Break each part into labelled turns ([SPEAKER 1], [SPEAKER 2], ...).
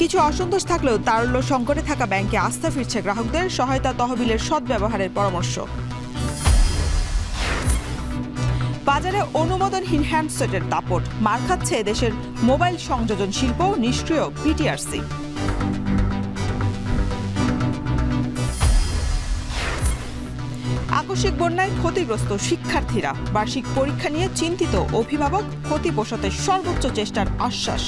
[SPEAKER 1] কিছু অসন্তোষ থাকলেও তারল্য সংকটে থাকা ব্যাংকে আস্থা ফিরছে গ্রাহকদের, সহায়তা তহবিলের সদ্ব্যবহারের পরামর্শ। বাজারে অনুমোদনহীন হ্যান্ডসেটের দাপট, মার খাচ্ছে দেশের মোবাইল সংযোজন শিল্প, নিষ্ক্রিয় বিটিআরসি। আকস্মিক বন্যায় ক্ষতিগ্রস্ত শিক্ষার্থীরা, বার্ষিক পরীক্ষা নিয়ে চিন্তিত অভিভাবক, ক্ষতি পোষাতে সর্বোচ্চ চেষ্টার আশ্বাস।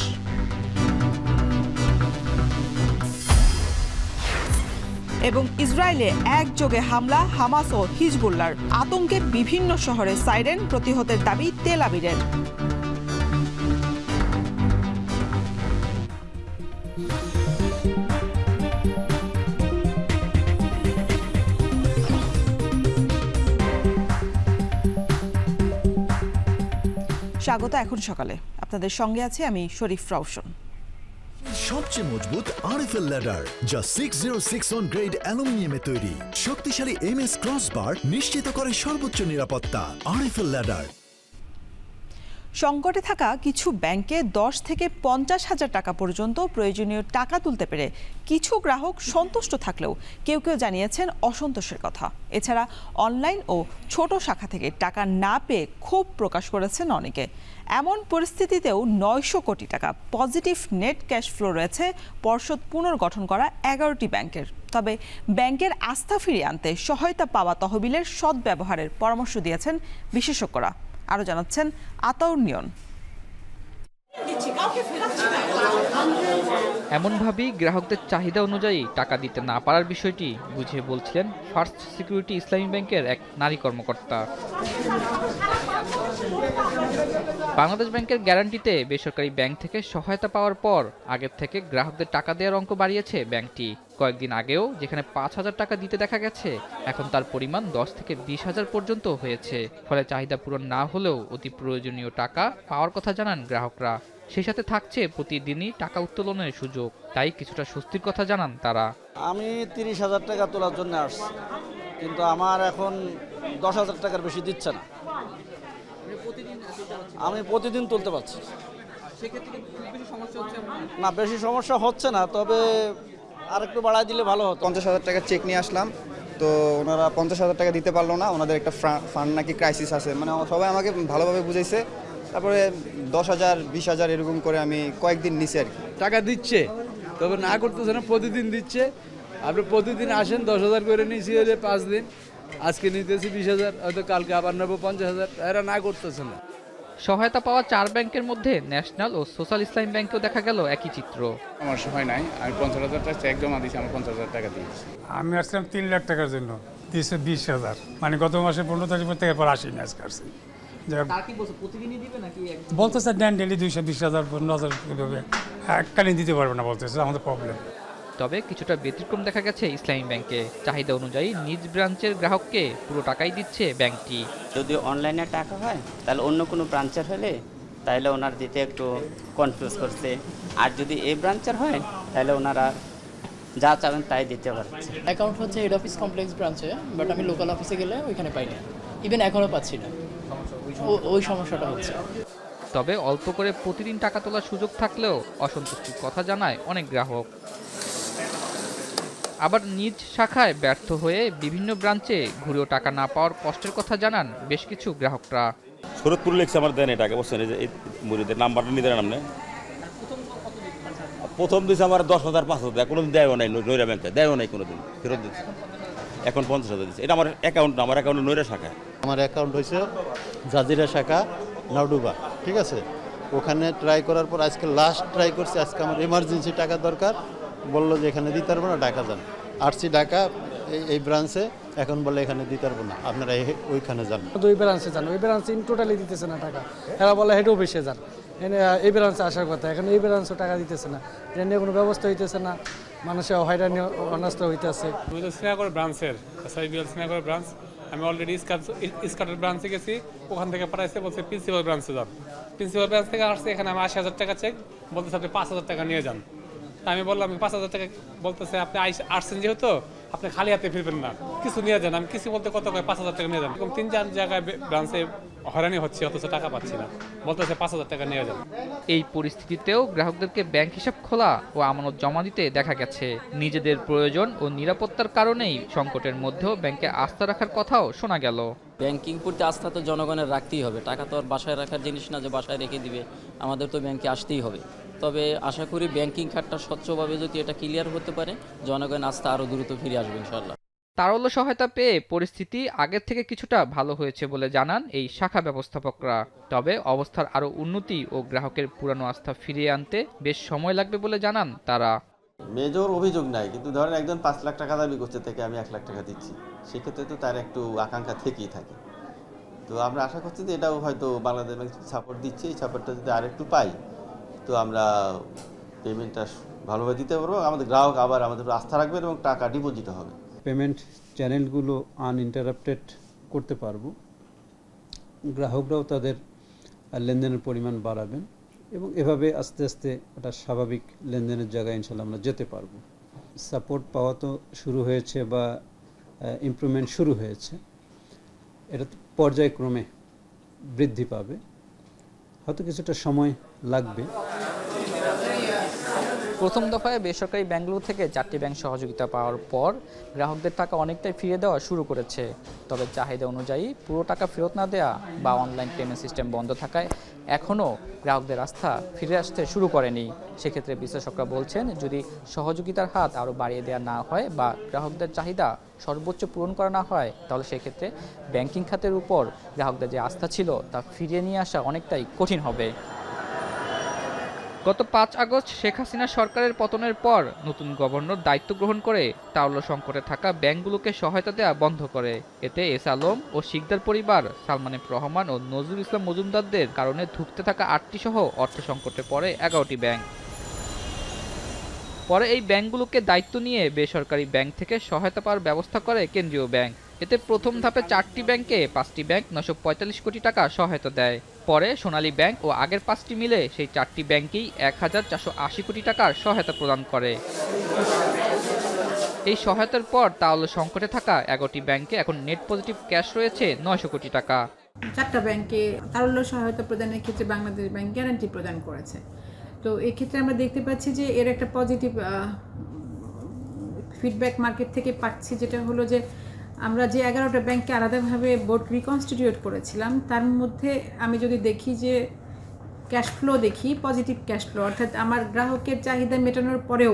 [SPEAKER 1] এবং ইসরায়েলে একযোগে হামলা, হামাস ও হিজবুল্লাহর আতঙ্কে বিভিন্ন শহরে সাইরেন, প্রতিহতের দাবি তেল আবিবের। স্বাগত এখন সকালে, আপনাদের সঙ্গে আছি আমি শরীফ রওশন।
[SPEAKER 2] সবচেয়ে মজবুত আরএফএল ল্যাডার, যা 606 গ্রেড অ্যালুমিনিয়ামে তৈরি। শক্তিশালী এমএস ক্রসবার নিশ্চিত করে সর্বোচ্চ নিরাপত্তা। RFL ladder.
[SPEAKER 1] সংকটে থাকা কিছু ব্যাংকে 10 থেকে 50 হাজার টাকা পর্যন্ত প্রয়োজনীয় টাকা তুলতে পেরে কিছু গ্রাহক সন্তুষ্ট থাকলেও কেউ কেউ জানিয়েছেন অসন্তোষের কথা। এছাড়া অনলাইন ও ছোট শাখা থেকে টাকা না পেয়ে ক্ষোভ প্রকাশ করেছেন অনেকে। এমন পরিস্থিতিতেও 900 কোটি টাকা পজিটিভ নেট ক্যাশ ফ্লো রয়েছে পর্ষদ পুনর্গঠন করা 11টি ব্যাংকের। তবে ব্যাংকের আস্থা ফিরিয়ে আনতে সহায়তা পাওয়া তহবিলের সদ্ব্যবহারের পরামর্শ দিয়েছেন বিশেষজ্ঞরা। আরও জানাচ্ছেন আতাউর নিয়ন।
[SPEAKER 3] এমনভাবেই গ্রাহকদের চাহিদা অনুযায়ী টাকা দিতে না পারার বিষয়টি বুঝিয়ে বলছিলেন ফার্স্ট সিকিউরিটি ইসলামী ব্যাংকের এক নারী কর্মকর্তা। বাংলাদেশ ব্যাংকের গ্যারান্টিতে বেসরকারি ব্যাংক থেকে সহায়তা পাওয়ার পর আগের থেকে গ্রাহকদের টাকা দেওয়ার অঙ্ক বাড়িয়েছে ব্যাংকটি। কয়েকদিন আগেও যেখানে 5,000 টাকা দিতে দেখা গেছে, এখন তার পরিমাণ 10 থেকে 20,000 পর্যন্ত হয়েছে। ফলে চাহিদা পূরণ না হলেও অতি প্রয়োজনীয় টাকা পাওয়ার কথা জানান গ্রাহকরা। সেই সাথে থাকছে প্রতিদিনই টাকা উত্তোলনের সুযোগ। তাই কিছুটা স্বস্তির কথা জানান তারা।
[SPEAKER 4] আমি 30,000 টাকা তোলার জন্য আসছি, কিন্তু আমার এখন 10,000 টাকার বেশি দিচ্ছে না। আমি প্রতিদিন তুলতে পারছি না, বেশি সমস্যা হচ্ছে না, তবে আর একটু বাড়ায় দিলে ভালো হতো।
[SPEAKER 5] 50,000 টাকা চেক নিয়ে আসলাম, তো ওনারা 50,000 টাকা দিতে পারলো না। ওনাদের একটা ফান্ড নাকি ক্রাইসিস আছে, মানে সবাই আমাকে ভালোভাবে বুঝাইছে। তারপরে 10,000 20,000 এরকম করে আমি কয়েকদিন নিছি আর কি।
[SPEAKER 6] টাকা দিচ্ছে, তবে না করতেছে না, প্রতিদিন দিচ্ছে। আপনি প্রতিদিন আসেন, 10,000 করে নিয়েছি 5 দিন, আজকে নিতেছি 20,000, হয়তো কালকে আবার নেবো 50,000। এরা না করতেছে না।
[SPEAKER 3] সহায়তা পাওয়া 4 ব্যাংকের মধ্যে ন্যাশনাল ও সোশ্যাল ইসলামী ব্যাংকেও দেখা গেল একই চিত্র।
[SPEAKER 7] আমার সময় নাই, আমি 50,000 টাকা চেক জমা দিয়েছি, আমার 50,000 টাকা দিয়েছি।
[SPEAKER 8] আমি আসলাম 3 লাখ টাকার জন্য, দিয়েছে 20,000, মানে গত মাসে 15 তারিখ থেকে এরপর আসি না আজকে আসছি। বলতেছে দেন ডেলি 220,000 15,000 এভাবে এককালীন দিতে পারবে না, বলতেছে আমাদের প্রবলেম।
[SPEAKER 3] তবে কিছুটা ব্যতিক্রম দেখা গেছে ইসলামী ব্যাংকে। চাহিদা অনুযায়ী নিজ ব্রাঞ্চের গ্রাহককে পুরো টাকাই দিচ্ছে ব্যাংকটি।
[SPEAKER 9] যদি অনলাইনে টাকা হয় তাহলে অন্য কোনো ব্রাঞ্চের হলে তাহলে ওনার দিতে একটু কনফিউজ করছে, আর যদি এই ব্রাঞ্চের হয় তাহলে ওনারা যা চাবেন তাই দিতে পারছে।
[SPEAKER 10] অ্যাকাউন্ট হচ্ছে হেড অফিস কমপ্লেক্স ব্রাঞ্চে, বাট আমি লোকাল অফিসে গেলে ওইখানে পাই না, ইভেন এখনও পাচ্ছি না। ওই সমস্যাটা হচ্ছে।
[SPEAKER 3] তবে অল্প করে প্রতিদিন টাকা তোলার সুযোগ থাকলেও অসন্তুষ্টির কথা জানায় অনেক গ্রাহক। আবার নিজ শাখায় ব্যর্থ হয়ে বিভিন্ন ব্রাঞ্চে ঘুরেও টাকা না পাওয়ার কষ্টের কথা জানান বেশ কিছু গ্রাহকরা।
[SPEAKER 11] শরৎপুর লেখছে আমার দেন টাকা, বলছেন এই মুড়িদের নাম্বারটা নিতে নাম নেই। প্রথম দিচ্ছে আমার 10,000 5,000, কোনোদিন দেয়ও নাই, নৈরা ব্যাংকে দেয়ও নাই, কোনোদিন ফেরত দিচ্ছে। এখন 50,000 দিচ্ছে। এটা আমার অ্যাকাউন্ট না, আমার অ্যাকাউন্ট নৈরা শাখা।
[SPEAKER 12] আমার অ্যাকাউন্ট হয়েছে জাজিরা শাখা নাউডুবা, ঠিক আছে। ওখানে ট্রাই করার পর আজকে লাস্ট ট্রাই করছি, আজকে আমার এমার্জেন্সি টাকা দরকার, বললো যে এখানে দিতে পারবো না, ঢাকা যান। আসছি ঢাকা এই ব্রাঞ্চে, এখন বলে এখানে দিতে পারবো না, আপনারা ওইখানে যান।
[SPEAKER 13] ওই ব্রাঞ্চে যান, ওই ব্রাঞ্চে টোটালি দিতেছে না টাকা। এরা বলে হেড অফিসে যান, এই ব্রাঞ্চে আসার কথা, এখন এই ব্রাঞ্চও টাকা দিতেছে না। এটা নিয়ে কোনো ব্যবস্থা হইতেছে না, মানুষের হয়রানি অনাস্ত হইতেছে।
[SPEAKER 7] আমি তো শ্রীনগর ব্রাঞ্চের, শ্রীনগর ব্রাঞ্চ, আমি অলরেডি স্কাটের ব্রাঞ্চে গেছি, ওখান থেকে পাঠাইছে, বলছে প্রিন্সিপাল ব্রাঞ্চে যান। প্রিন্সিপাল ব্রাঞ্চ থেকে আসছে, এখানে আমি 80,000 টাকা চেক, বলতেছে আপনি 5,000 টাকা নিয়ে যান। আমি বললাম আমি 5,000 টাকা, বলতেছে আপনি আসছেন যেহেতু আপনি খালি হাতে ফিরবেন না, কিছু নিয়ে যান। আমি কিছু বলতে কত 5,000 টাকা নিয়ে যান। এরকম 3-4 জায়গায় ব্রাঞ্চে হয়রানি হচ্ছে, অথচ টাকা পাচ্ছি না, বলতেছে 5,000 টাকা নিয়ে যান।
[SPEAKER 3] এই পরিস্থিতিতেও গ্রাহকদেরকে ব্যাংক হিসাব খোলা ও আমানত জমা দিতে দেখা গেছে। নিজেদের প্রয়োজন ও নিরাপত্তার কারণেই সংকটের মধ্যেও ব্যাংকে আস্থা রাখার কথাও শোনা গেল।
[SPEAKER 14] ব্যাংকিং প্রতি আস্থা তো জনগণের রাখতেই হবে। টাকা তো আর বাসায় রাখার জিনিস না যে বাসায় রেখে দিবে, আমাদের তো ব্যাংকে আসতেই হবে। তবে আশা করি ব্যাংকিং খাতটা স্বচ্ছভাবে যদি এটা ক্লিয়ার হতে পারে, জনগণের আস্থা আরও দ্রুত ফিরে আসবে ইনশাআল্লাহ।
[SPEAKER 3] তারল্য সহায়তা পেয়ে পরিস্থিতি আগের থেকে কিছুটা ভালো হয়েছে বলে জানান এই শাখা ব্যবস্থাপকরা। তবে অবস্থার আরও উন্নতি ও গ্রাহকের পুরানো আস্থা ফিরিয়ে আনতে বেশ সময় লাগবে বলে জানান তারা।
[SPEAKER 15] মেজর অভিযোগ নাই, কিন্তু ধরেন একজন 5 লাখ টাকা দাবি করছে থেকে আমি 1 লাখ টাকা দিচ্ছি, সেক্ষেত্রে তো তার একটু আকাঙ্ক্ষা থেকেই থাকে। তো আমরা আশা করছি যে এটাও হয়তো বাংলাদেশ ব্যাংক সাপোর্ট দিচ্ছে, এই সাপোর্টটা যদি আরেকটু পাই তো আমরা পেমেন্টটা ভালোভাবে দিতে পারবো, আমাদের গ্রাহক আবার আমাদের আস্থা রাখবেন এবং টাকা ডিপোজিট হবে।
[SPEAKER 16] পেমেন্ট চ্যানেলগুলো আনইন্টারাপ্টেড করতে পারবো, গ্রাহকরাও তাদের লেনদেনের পরিমাণ বাড়াবেন এবং এভাবে আস্তে আস্তে একটা স্বাভাবিক লেনদেনের জায়গায় ইনশাল্লাহ আমরা যেতে পারবো। সাপোর্ট পাওয়া তো শুরু হয়েছে বা ইমপ্রুভমেন্ট শুরু হয়েছে, এটা পর্যায়ক্রমে বৃদ্ধি পাবে, হয়তো কিছুটা সময় লাগবে।
[SPEAKER 3] প্রথম দফায় বেসরকারি ব্যাংকগুলো থেকে 4টি ব্যাংক সহযোগিতা পাওয়ার পর গ্রাহকদের টাকা অনেকটাই ফিরিয়ে দেওয়া শুরু করেছে। তবে চাহিদা অনুযায়ী পুরো টাকা ফেরত না দেওয়া বা অনলাইন পেমেন্ট সিস্টেম বন্ধ থাকায় এখনও গ্রাহকদের আস্থা ফিরে আসতে শুরু করেনি। সেক্ষেত্রে বিশ্লেষকরা বলছেন, যদি সহযোগিতার হাত আরও বাড়িয়ে দেওয়া না হয় বা গ্রাহকদের চাহিদা সর্বোচ্চ পূরণ করা না হয়, তাহলে সেক্ষেত্রে ব্যাংকিং খাতের উপর গ্রাহকদের যে আস্থা ছিল তা ফিরিয়ে নিয়ে আসা অনেকটাই কঠিন হবে। গত 5 আগস্ট শেখ হাসিনা সরকারের পতনের পর নতুন গভর্নর দায়িত্ব গ্রহণ করে তারল্য সংকটে থাকা ব্যাংকগুলোকে সহায়তা দেওয়া বন্ধ করে। এতে এস আলম ও শিকদার পরিবার, সালমান এফ রহমান ও নজরুল ইসলাম মজুমদারদের কারণে ধুঁকতে থাকা 8টি সহ অর্থ সংকটে পড়ে 11টি ব্যাংক। পরে এই ব্যাংকগুলোকে দায়িত্ব নিয়ে বেসরকারি ব্যাংক থেকে সহায়তা পাওয়ার ব্যবস্থা করে কেন্দ্রীয় ব্যাংক। এতে প্রথম ধাপে 4টি ব্যাংকে 5টি ব্যাংক 945 কোটি টাকা সহায়তা দেয়। পরে সোনালী ব্যাংক ও আগের 5টি মিলে সেই 4টি ব্যাংকেই 1480 কোটি টাকার সহায়তা প্রদান করে। এই সহায়তার পর তারল্য সংকটে থাকা 11টি ব্যাংকে এখন নেট পজিটিভ ক্যাশ রয়েছে 900 কোটি টাকা।
[SPEAKER 17] 4টা ব্যাংকে তারল্য সহায়তা প্রদানের ক্ষেত্রে বাংলাদেশ ব্যাংক গ্যারান্টি প্রদান করেছে। তো এই ক্ষেত্রে আমরা দেখতে পাচ্ছি যে এর একটা পজিটিভ ফিডব্যাক মার্কেট থেকে পাচ্ছি, যেটা হলো যে আমরা যে 11টা ব্যাংককে আলাদাভাবে বোর্ড রিকনস্টিটিউট করেছিলাম, তার মধ্যে আমি যদি দেখি যে ক্যাশ ফ্লো দেখি, পজিটিভ ক্যাশ ফ্লো, অর্থাৎ আমার গ্রাহকের চাহিদা মেটানোর পরেও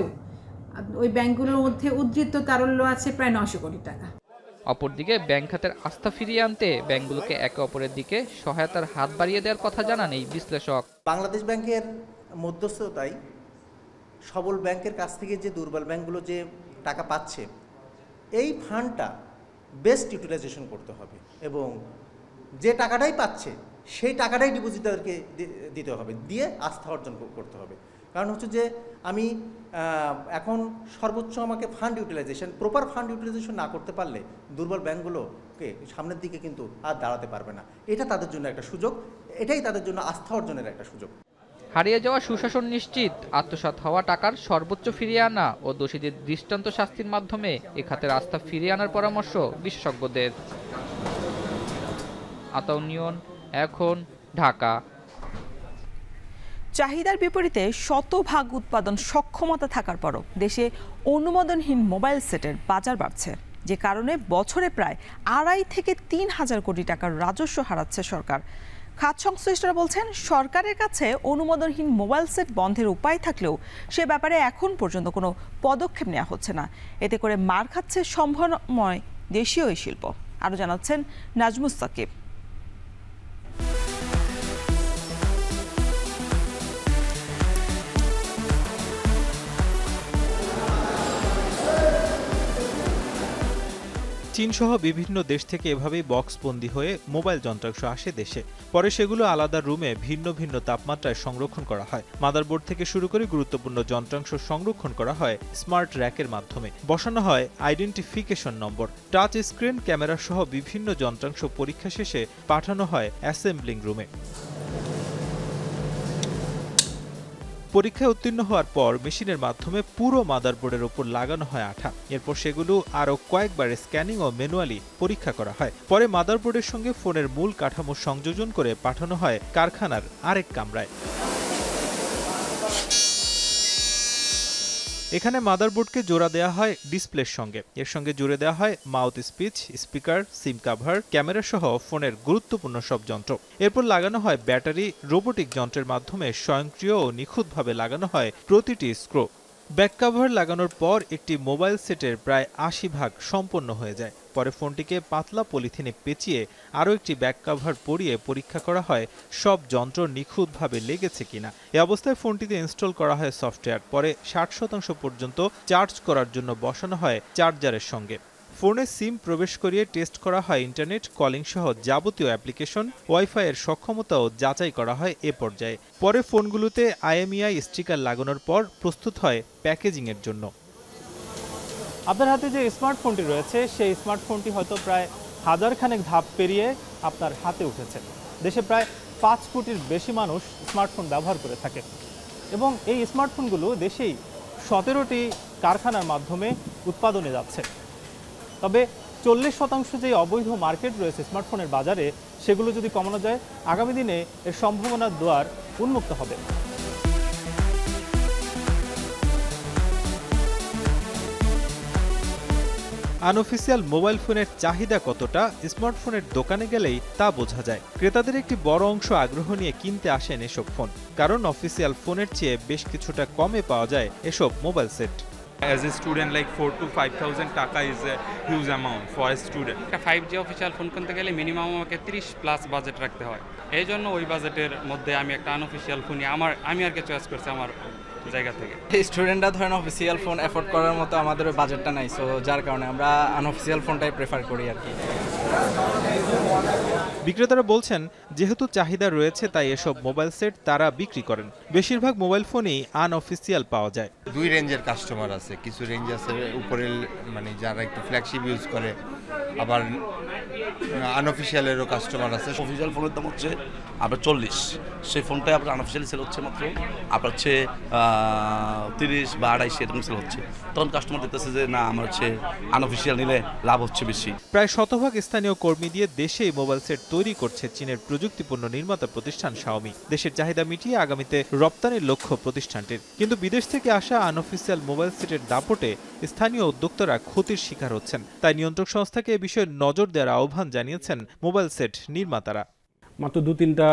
[SPEAKER 17] ওই ব্যাংকগুলোর মধ্যে উদ্ধৃত তারল্য আছে প্রায় 900 কোটি টাকা।
[SPEAKER 3] অপরদিকে ব্যাংক খাতের আস্থা ফিরিয়ে আনতে ব্যাংকগুলোকে একে অপরের দিকে সহায়তার হাত বাড়িয়ে দেওয়ার কথা জানান এই বিশ্লেষক।
[SPEAKER 18] বাংলাদেশ ব্যাংকের মধ্যস্থতায় সবল ব্যাংকের কাছ থেকে যে দুর্বল ব্যাংকগুলো যে টাকা পাচ্ছে, এই ফান্ডটা বেস্ট ইউটিলাইজেশন করতে হবে এবং যে টাকাটাই পাচ্ছে সেই টাকাটাই ডিপোজিটারকে দিতে হবে, দিয়ে আস্থা অর্জন করতে হবে। কারণ হচ্ছে যে আমি এখন সর্বোচ্চ আমাকে fund utilization, proper fund utilization না করতে পারলে দুর্বল ব্যাংকগুলোকে সামনের দিকে কিন্তু আর দাঁড়াতে পারবে না। এটা তাদের জন্য একটা সুযোগ, এটাই তাদের জন্য আস্থা অর্জনের একটা সুযোগ।
[SPEAKER 3] হারিয়ে যাওয়া সুশাসন নিশ্চিত, আত্মসাৎ হওয়া টাকার সর্বোচ্চ ফিরিয়ে আনা ও দোষীদের দৃষ্টান্ত শাস্তির মাধ্যমে এ খাতের আস্থা ফিরিয়ে আনার পরামর্শ বিশেষজ্ঞদের। আতাউনিয়ন, এখন, ঢাকা।
[SPEAKER 1] চাহিদার বিপরীতে শতভাগ উৎপাদন সক্ষমতা থাকার পরও দেশে অনুমোদনহীন মোবাইল সেটের বাজার বাড়ছে, যে কারণে বছরে প্রায় 2.5 থেকে 3,000 কোটি টাকার রাজস্ব হারাচ্ছে সরকার। খাত সংশ্লিষ্টরা বলছেন, সরকারের কাছে অনুমোদনহীন মোবাইল সেট বন্ধের উপায় থাকলেও সে ব্যাপারে এখন পর্যন্ত কোনো পদক্ষেপ নেওয়া হচ্ছে না। এতে করে মার খাচ্ছে সম্ভাবনাময় দেশীয় এই শিল্প। আরও জানাচ্ছেন নাজমুস সাকিব।
[SPEAKER 19] চীনসহ বিভিন্ন দেশ থেকে এভাবেই বক্সবন্দি হয়ে মোবাইল যন্ত্রাংশ আসে দেশে। পরে সেগুলো আলাদা রুমে ভিন্ন ভিন্ন তাপমাত্রায় সংরক্ষণ করা হয়। মাদারবোর্ড থেকে শুরু করে গুরুত্বপূর্ণ যন্ত্রাংশ সংরক্ষণ করা হয় স্মার্ট র্যাকের মাধ্যমে। বসানো হয় আইডেন্টিফিকেশন নম্বর। টাচ স্ক্রিন, ক্যামেরা সহ বিভিন্ন যন্ত্রাংশ পরীক্ষা শেষে পাঠানো হয় অ্যাসেম্বলিং রুমে। পরীক্ষায় উত্তীর্ণ হওয়ার পর মেশিনের মাধ্যমে পুরো মাদারবোর্ডের উপর লাগানো হয় আঠা। এরপর সেগুলো আরও কয়েকবার স্ক্যানিং ও ম্যানুয়ালি পরীক্ষা করা হয়। পরে মাদারবোর্ডের সঙ্গে ফোনের মূল কাঠামো সংযোজন করে পাঠানো হয় কারখানার আরেক কামরায়। এখানে মাদারবোর্ডকে জোড়া দেওয়া হয় ডিসপ্লের সঙ্গে। এর সঙ্গে জুড়ে দেওয়া হয় মাউথ স্পিচ, স্পিকার, সিম কাভার, ক্যামেরা সহ ফোনের গুরুত্বপূর্ণ সব যন্ত্র। এরপর লাগানো হয় ব্যাটারি। রোবোটিক যন্ত্রের মাধ্যমে স্বয়ংক্রিয় ও নিখুঁতভাবে লাগানো হয় প্রতিটি স্ক্রু। ব্যাক কাভার লাগানোর পর একটি মোবাইল সেটের প্রায় ৮০ ভাগ সম্পন্ন হয়ে যায়। পরে ফোনটিকে পাতলা পলিথিনে পেঁচিয়ে আরও একটি ব্যাক কাভার পরিয়ে পরীক্ষা করা হয় সব যন্ত্র নিখুঁতভাবে লেগেছে কিনা। এ অবস্থায় ফোনটিতে ইনস্টল করা হয় সফটওয়্যার। পরে ৬০% পর্যন্ত চার্জ করার জন্য বসানো হয় চার্জারের সঙ্গে। ফোনে সিম প্রবেশ করিয়ে টেস্ট করা হয় ইন্টারনেট, কলিং সহ যাবতীয় অ্যাপ্লিকেশন। ওয়াইফাই এর সক্ষমতাও যাচাই করা হয় এ পর্যায়ে। পরে ফোনগুলোতে IMEI স্টিকার লাগানোর পর প্রস্তুত হয় প্যাকেজিংয়ের জন্য।
[SPEAKER 20] আপনার হাতে যে স্মার্টফোনটি রয়েছে সেই স্মার্টফোনটি হয়তো প্রায় ১০০০ খানেক ধাপ পেরিয়ে আপনার হাতে উঠেছে। দেশে প্রায় ৫ কোটির বেশি মানুষ স্মার্টফোন ব্যবহার করে থাকে এবং এই স্মার্টফোনগুলো দেশেই ১৭টি কারখানার মাধ্যমে উৎপাদনে যাচ্ছে। তবে ৪০% যে অবৈধ মার্কেট রয়েছে স্মার্টফোনের বাজারে, সেগুলো যদি কমানো যায়, আগামী দিনে এর সম্ভাবনার দুয়ার উন্মুক্ত হবে।
[SPEAKER 19] আনঅফিসিয়াল মোবাইল ফোনের চাহিদা কতটা স্মার্টফোনের দোকানে গেলেই তা বোঝা যায়। ক্রেতাদের একটি বড় অংশ আগ্রহ নিয়ে কিনতে আসেন এসব ফোন, কারণ অফিসিয়াল ফোনের চেয়ে বেশ কিছুটা কমে পাওয়া যায় এসব mobile set.
[SPEAKER 21] As a student, like 4,000 to 5,000 taka is a huge amount for a student.
[SPEAKER 22] 5G official phone কিনতে গেলে মিনিমাম আমাকে 30+ বাজেট রাখতে হয়। এই জন্য ওই বাজেটের মধ্যে আমি একটা আনঅফিসিয়াল ফোন আমি আর কি চয়েস করছি আমার জায়গা থেকে।
[SPEAKER 23] স্টুডেন্টরা ধরেন অফিসিয়াল ফোন অ্যাফোর্ড করার মতো আমাদের বাজেটটা নাই, সো যার কারণে আমরা আনঅফিসিয়াল ফোনটাই প্রেফার করি আর কি।
[SPEAKER 19] বিক্রেতারা বলছেন, যেহেতু চাহিদা রয়েছে তাই এসব মোবাইল সেট তারা বিক্রি করেন। বেশিরভাগ মোবাইল ফোনই আনঅফিসিয়াল পাওয়া যায়।
[SPEAKER 24] দুই রেঞ্জের কাস্টমার আছে, কিছু রেঞ্জ আছে উপরের মানে যারা একটু ফ্ল্যাগশিপ ইউজ করে, আবার আনঅফিসিয়ালেরও কাস্টমার আছে।
[SPEAKER 25] অফিসিয়াল ফোনের দাম হচ্ছে আপনার 40, সেই ফোনটাই আপনার আনঅফিসিয়ালি সেল হচ্ছে মাত্র আপনার হচ্ছে 30 বা 28 এরকম সেল হচ্ছে। তখন কাস্টমার দেখতেছে যে না, আমার হচ্ছে আনঅফিসিয়াল নিলে লাভ হচ্ছে বেশি।
[SPEAKER 19] প্রায় 100% স্থানীয় কর্মী দিয়ে দেশেই মোবাইল সেট তৈরি করছে চীনের প্রযুক্তিপূর্ণ নির্মাতা প্রতিষ্ঠান শাওমি। দেশের চাহিদা মিটিয়ে আগামীতে রপ্তানির লক্ষ্য প্রতিষ্ঠানটির। কিন্তু বিদেশ থেকে আসা আনঅফিসিয়াল মোবাইল সেটের দাপটে স্থানীয় উদ্যোক্তারা ক্ষতির শিকার হচ্ছেন। তাই নিয়ন্ত্রক সংস্থাকে এ বিষয়ে নজর দেওয়ার আহ্বান জানিয়েছেন মোবাইল সেট নির্মাতারা।
[SPEAKER 20] মাত্র 2-3টা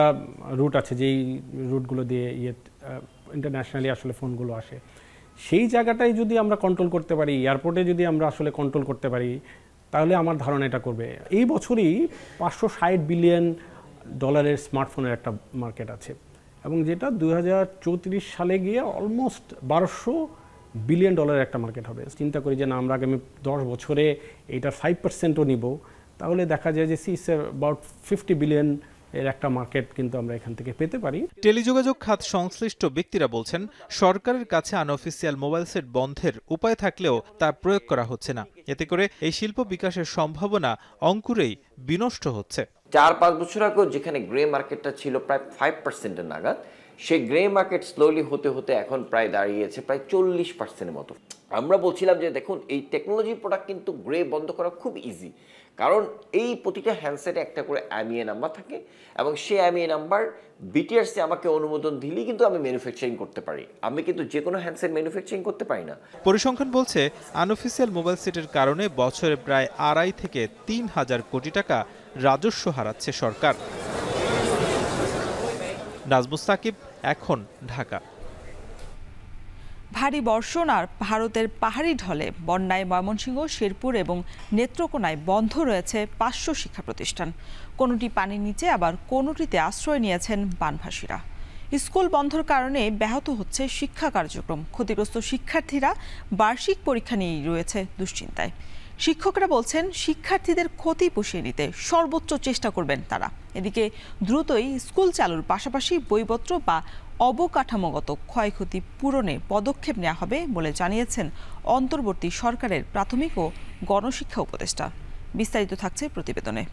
[SPEAKER 20] রুট আছে যেই রুটগুলো দিয়ে ইন্টারন্যাশনালি আসলে ফোনগুলো আসে। সেই জায়গাটাই যদি আমরা কন্ট্রোল করতে পারি, এয়ারপোর্টে যদি আমরা আসলে কন্ট্রোল করতে পারি, তাহলে আমার ধারণা এটা করবে। এই বছরই $560 বিলিয়ন স্মার্টফোনের একটা মার্কেট আছে এবং যেটা 2034 সালে গিয়ে অলমোস্ট $1200 বিলিয়ন একটা মার্কেট হবে। চিন্তা করি যে না, আমরা আগামী 10 বছরে এইটার 5%ও নিব, তাহলে দেখা যায় যে ইটস অ্যাবাউট 50 বিলিয়ন এর একটা মার্কেট কিন্তু আমরা এখান থেকে পেতে পারি।
[SPEAKER 19] টেলিযোগাযোগ খাত সংশ্লিষ্ট ব্যক্তিরা বলছেন, সরকারের কাছে আনঅফিসিয়াল মোবাইল সেট বন্ধের উপায় থাকলেও তা প্রয়োগ করা হচ্ছে না। এতে করে এই শিল্প বিকাশের সম্ভাবনা অঙ্কুরেই বিনষ্ট হচ্ছে।
[SPEAKER 26] 4-5 বছর আগেও যেখানে গ্রে মার্কেটটা ছিল প্রায় 5% নাগাদ, সেই গ্রে মার্কেট স্লোলি হতে হতে এখন প্রায় দাঁড়িয়েছে প্রায় 40% মতো। আমরা বলছিলাম যে দেখুন, এই টেকনোলজি প্রোডাক্ট কিন্তু গ্রে বন্ধ করা খুব ইজি, কারণ এই প্রতিটা হ্যান্ডসেটে একটা করে IMEI নাম্বার থাকে এবং সেই IMEI নাম্বার BTRC আমাকে অনুমোদন দিলেই কিন্তু আমি ম্যানুফ্যাকচারিং করতে পারি। আমি কিন্তু যে কোনো হ্যান্ডসেট ম্যানুফ্যাকচারিং করতে পারি না।
[SPEAKER 19] পরিসংখ্যান বলছে, আনঅফিসিয়াল মোবাইল সেটের কারণে বছরে প্রায় 2.5 থেকে 3,000 কোটি টাকা রাজস্ব হারাচ্ছে সরকার। নাজমুস সাকিব, এখন, ঢাকা।
[SPEAKER 1] ভারী বর্ষণ আর ভারতের পাহাড়ি ঢলে বন্যায় ময়মনসিংহ, শেরপুর এবং নেত্রকোনায় বন্ধ রয়েছে 500 শিক্ষা প্রতিষ্ঠান। কোনোটি পানির নিচে, আবার কোনোটিতে আশ্রয় নিয়েছেন বানভাসীরা। স্কুল বন্ধের কারণে ব্যাহত হচ্ছে শিক্ষা কার্যক্রম। ক্ষতিগ্রস্ত শিক্ষার্থীরা বার্ষিক পরীক্ষা নিয়েই রয়েছে দুশ্চিন্তায়। শিক্ষকরা বলছেন, শিক্ষার্থীদের ক্ষতি পুষিয়ে নিতে সর্বোচ্চ চেষ্টা করবেন তারা। এদিকে দ্রুতই স্কুল চালুর পাশাপাশি বইপত্র বা অবকাঠামোগত ক্ষয়ক্ষতি পূরণে পদক্ষেপ নেওয়া হবে বলে জানিয়েছেন অন্তর্বর্তী সরকারের প্রাথমিক ও গণশিক্ষা উপদেষ্টা। বিস্তারিত থাকছে প্রতিবেদনে।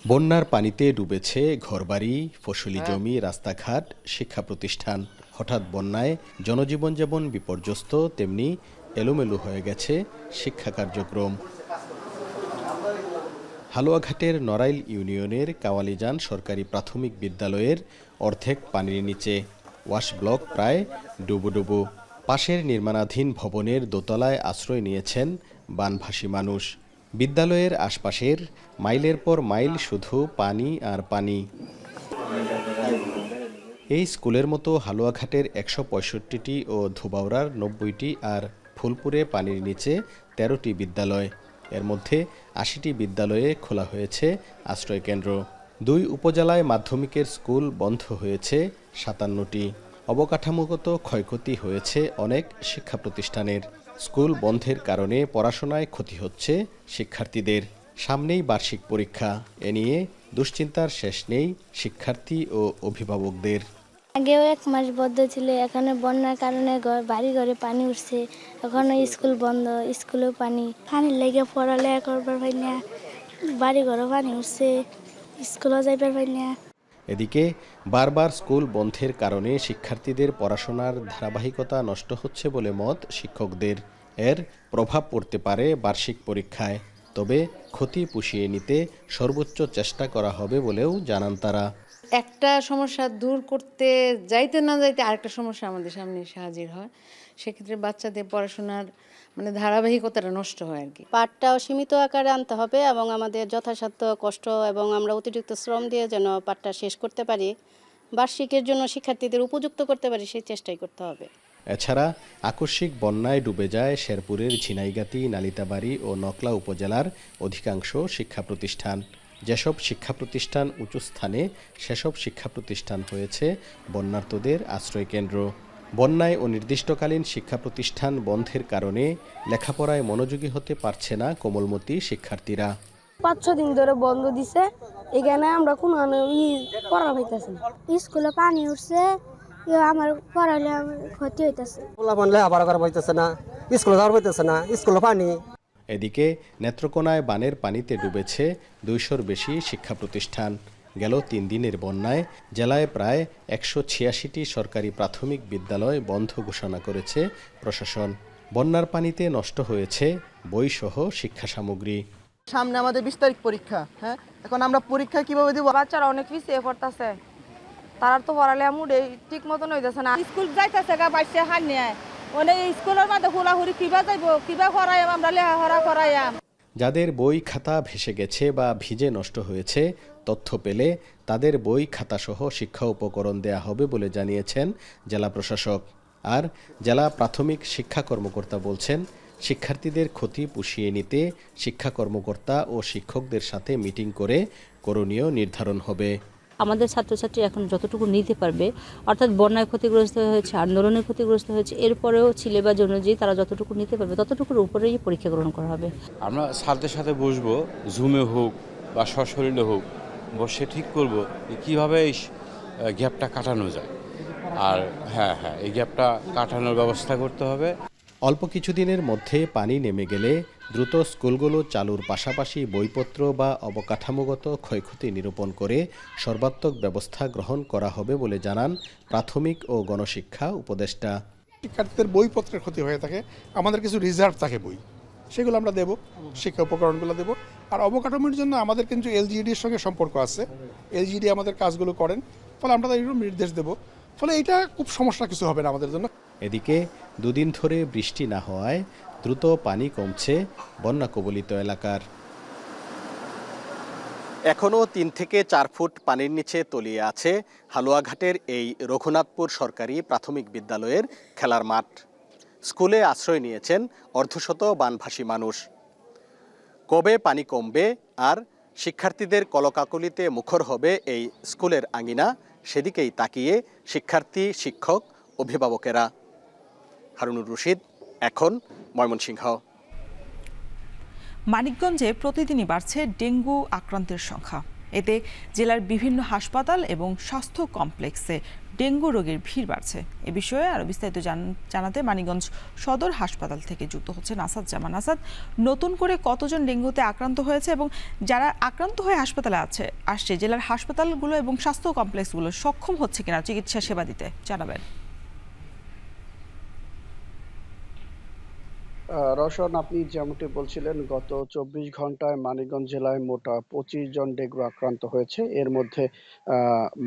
[SPEAKER 2] বন্যার পানিতে ডুবেছে ঘরবাড়ি, ফসলি জমি, রাস্তাঘাট, শিক্ষা প্রতিষ্ঠান। হঠাৎ বন্যায় জনজীবন যেমন বিপর্যস্ত, তেমনি এলোমেলো হয়ে গেছে শিক্ষা কার্যক্রম। হালুয়াঘাটের নড়াইল ইউনিয়নের কাওয়ালিজান সরকারি প্রাথমিক বিদ্যালয়ের অর্ধেক পানির নিচে, ওয়াশ ব্লক প্রায় ডুবুডুবু। পাশের নির্মাণাধীন ভবনের দোতলায় আশ্রয় নিয়েছেন বানভাসী মানুষ। বিদ্যালয়ের আশপাশের মাইলের পর মাইল শুধু পানি আর পানি। এই স্কুলের মতো হালুয়াঘাটের ১৬৫টি ও ধোবাউড়ার ৯০টি আর ফুলপুরে পানির নিচে ১৩টি বিদ্যালয়। এর মধ্যে ৮০টি বিদ্যালয়ে খোলা হয়েছে আশ্রয়কেন্দ্র। ২ উপজেলায় মাধ্যমিকের স্কুল বন্ধ হয়েছে ৫৭টি। অবকাঠামোগত ক্ষয়ক্ষতি হয়েছে অনেক শিক্ষা প্রতিষ্ঠানের। স্কুল বন্ধের কারণে পড়াশোনায় ক্ষতি হচ্ছে শিক্ষার্থীদের। সামনেই বার্ষিক পরীক্ষা, এ নিয়ে দুশ্চিন্তার শেষ নেই শিক্ষার্থী ও অভিভাবকদের।
[SPEAKER 4] আগেও ১ মাস বন্ধ ছিল, এখানে বন্যার কারণে বাড়ি ঘরে পানি উঠছে, এখনো স্কুল বন্ধ, স্কুলেও পানি। পানির লেগে পড়ালেখা করবার পাই না, বাড়ি ঘরে পানি উঠছে, স্কুলেও যাইবার পাই না।
[SPEAKER 2] এদিকে বারবার স্কুল বন্ধের কারণে শিক্ষার্থীদের পড়াশোনার ধারাবাহিকতা নষ্ট হচ্ছে বলে মত শিক্ষকদের। এর প্রভাব পড়তে পারে বার্ষিক পরীক্ষায়, তবে ক্ষতি পুষিয়ে নিতে সর্বোচ্চ চেষ্টা করা হবে বলেও জানান তারা।
[SPEAKER 5] একটা সমস্যা দূর করতে যাইতে না যাইতে আরেকটা সমস্যা আমাদের সামনে এসে হাজির হয়, সেক্ষেত্রে বাচ্চাদের পড়াশোনার ধারাবাহিকতাটা নষ্ট হয় আর কি।
[SPEAKER 6] পাঠটাও সীমিত আকারে আনতে হবে এবং আমাদের যথাসাধ্য কষ্ট এবং আমরা অতিরিক্ত শ্রম দিয়ে যেন পাঠটা শেষ করতে পারি, বার্ষিকের জন্য শিক্ষার্থীদের উপযুক্ত করতে পারি সেই চেষ্টাই করতে হবে।
[SPEAKER 2] এছাড়া আকস্মিক বন্যায় ডুবে যায় শেরপুরের ঝিনাইগাতি, নালিতাবাড়ি ও নকলা উপজেলার অধিকাংশ শিক্ষা প্রতিষ্ঠান। যেসব শিক্ষা প্রতিষ্ঠান উঁচু স্থানে, সেসব শিক্ষা প্রতিষ্ঠান হয়েছে বন্যার্তদের আশ্রয়কেন্দ্র। বন্যায় অনির্দিষ্টকালীন শিক্ষা প্রতিষ্ঠান বন্ধের কারণে লেখাপড়ায় মনোযোগী হতে পারছে না কোমলমতি শিক্ষার্থীরা।
[SPEAKER 4] ৫-৬ দিন ধরে বন্ধ দিছে, এখানে আমরা কোনো পড়া পাইতেছি না। স্কুলে পানি উঠছে, আমার পড়ালে ক্ষতি হইতেছে।
[SPEAKER 8] লেখাপড়া করা পাইতেছে না, স্কুলে যাওয়া পাইতেছে না, স্কুলে পানি।
[SPEAKER 2] এদিকে নেত্রকোনায় বানের পানিতে ডুবেছে ২০০-র বেশি শিক্ষা প্রতিষ্ঠান। গেল ৩ দিনের বন্যায় জেলায় প্রায় ১৮৬টি সরকারি প্রাথমিক বিদ্যালয় বন্ধ ঘোষণা করেছে প্রশাসন। বন্যার পানিতে নষ্ট হয়েছে বইসহ শিক্ষা সামগ্রী।
[SPEAKER 9] সামনে আমাদের ২০ তারিখ পরীক্ষা, হ্যাঁ, এখন আমরা পরীক্ষা কিভাবে দিব?
[SPEAKER 27] বাচ্চারা অনেক পিছিয়ে পড়তেছে, তারা তো পড়ালেখা মুডে ঠিক মতন হইতেছে না।
[SPEAKER 9] স্কুল যাইতেছে গা বাইসে হান নিয়ে, অনেক স্কুলের মধ্যে হুলাহুরি কিবা যাইব, কিবা করাইম, আমরা লেখাপড়া করাইম।
[SPEAKER 2] যাদের বই খাতা ভেসে গেছে বা ভিজে নষ্ট হয়েছে, তথ্য পেলে তাদের বই খাতাসহ শিক্ষা উপকরণ দেয়া হবে বলে জানিয়েছেন জেলা প্রশাসক। আর জেলা প্রাথমিক শিক্ষা কর্মকর্তা বলছেন, শিক্ষার্থীদের ক্ষতি পুষিয়ে নিতে শিক্ষা কর্মকর্তা ও শিক্ষকদের সাথে মিটিং করে করণীয় নির্ধারণ হবে।
[SPEAKER 28] আমাদের ছাত্রছাত্রী এখন যতটুকু নিতে পারবে, অর্থাৎ বন্যায় ক্ষতিগ্রস্ত হয়েছে, আন্দোলনে ক্ষতিগ্রস্ত হয়েছে, এরপরেও সিলেবাস অনুযায়ী তারা যতটুকু নিতে পারবে ততটুকুর উপরেই পরীক্ষা গ্রহণ করা হবে।
[SPEAKER 29] আমরা স্যারদের সাথে বসবো, জুমে হোক বা সশরীরে হোক, বসে ঠিক করব কীভাবে এই গ্যাপটা কাটানো যায়। আর হ্যাঁ, এই গ্যাপটা কাটানোর ব্যবস্থা করতে হবে।
[SPEAKER 2] অল্প কিছুদিনের মধ্যে পানি নেমে গেলে দ্রুত স্কুলগুলো চালুর পাশাপাশি বইপত্র বা অবকাঠামোগত ক্ষয়ক্ষতি নিরূপণ করে সর্বাত্মক ব্যবস্থা গ্রহণ করা হবে বলে জানান প্রাথমিক ও গণশিক্ষা উপদেষ্টা।
[SPEAKER 30] শিক্ষার্থীদের বইপত্রের ক্ষতি হয়ে থাকে, আমাদের কিছু রিজার্ভ থাকে বই, সেগুলো আমরা দেব, শিক্ষা উপকরণগুলো দেব। আর অবকাঠামোর জন্য আমাদের কিন্তু এলজিইডির সঙ্গে সম্পর্ক আছে, এলজিইডি আমাদের কাজগুলো করেন, ফলে আমরা তাদের নির্দেশ দেব, ফলে এটা খুব সমস্যা কিছু হবে না আমাদের জন্য।
[SPEAKER 2] এদিকে দুদিন ধরে বৃষ্টি না হওয়ায় দ্রুত পানি কমছে বন্যা কবলিত এলাকার। এখনও ৩ থেকে ৪ ফুট পানির নিচে তলিয়ে আছে হালুয়াঘাটের এই রঘুনাথপুর সরকারি প্রাথমিক বিদ্যালয়ের খেলার মাঠ। স্কুলে আশ্রয় নিয়েছেন অর্ধশত বানভাসী মানুষ। কবে পানি কমবে আর শিক্ষার্থীদের কলকাকলিতে মুখর হবে এই স্কুলের আঙিনা, সেদিকেই তাকিয়ে শিক্ষার্থী, শিক্ষক, অভিভাবকেরা। হারুনুর রশিদ, এখন, ময়মনসিংহ।
[SPEAKER 1] মানিকগঞ্জে প্রতিদিনই বাড়ছে ডেঙ্গু আক্রান্তের সংখ্যা। এতে জেলার বিভিন্ন হাসপাতাল এবং স্বাস্থ্য কমপ্লেক্সে ডেঙ্গু রোগীর ভিড় বাড়ছে। এ বিষয়ে আরও বিস্তারিত জানাতে মানিকগঞ্জ সদর হাসপাতাল থেকে যুক্ত হচ্ছেন আসাদ জামান। আসাদ, নতুন করে কতজন ডেঙ্গুতে আক্রান্ত হয়েছে এবং যারা আক্রান্ত হয়ে হাসপাতালে আসছে জেলার হাসপাতালগুলো এবং স্বাস্থ্য কমপ্লেক্সগুলো সক্ষম হচ্ছে কিনা চিকিৎসা সেবা দিতে জানাবেন।
[SPEAKER 7] রওশন, আপনি যেমনটি বলছিলেন, গত 24 ঘন্টায় মানিকগঞ্জ জেলায় মোট 25 জন ডেঙ্গু আক্রান্ত হয়েছে। এর মধ্যে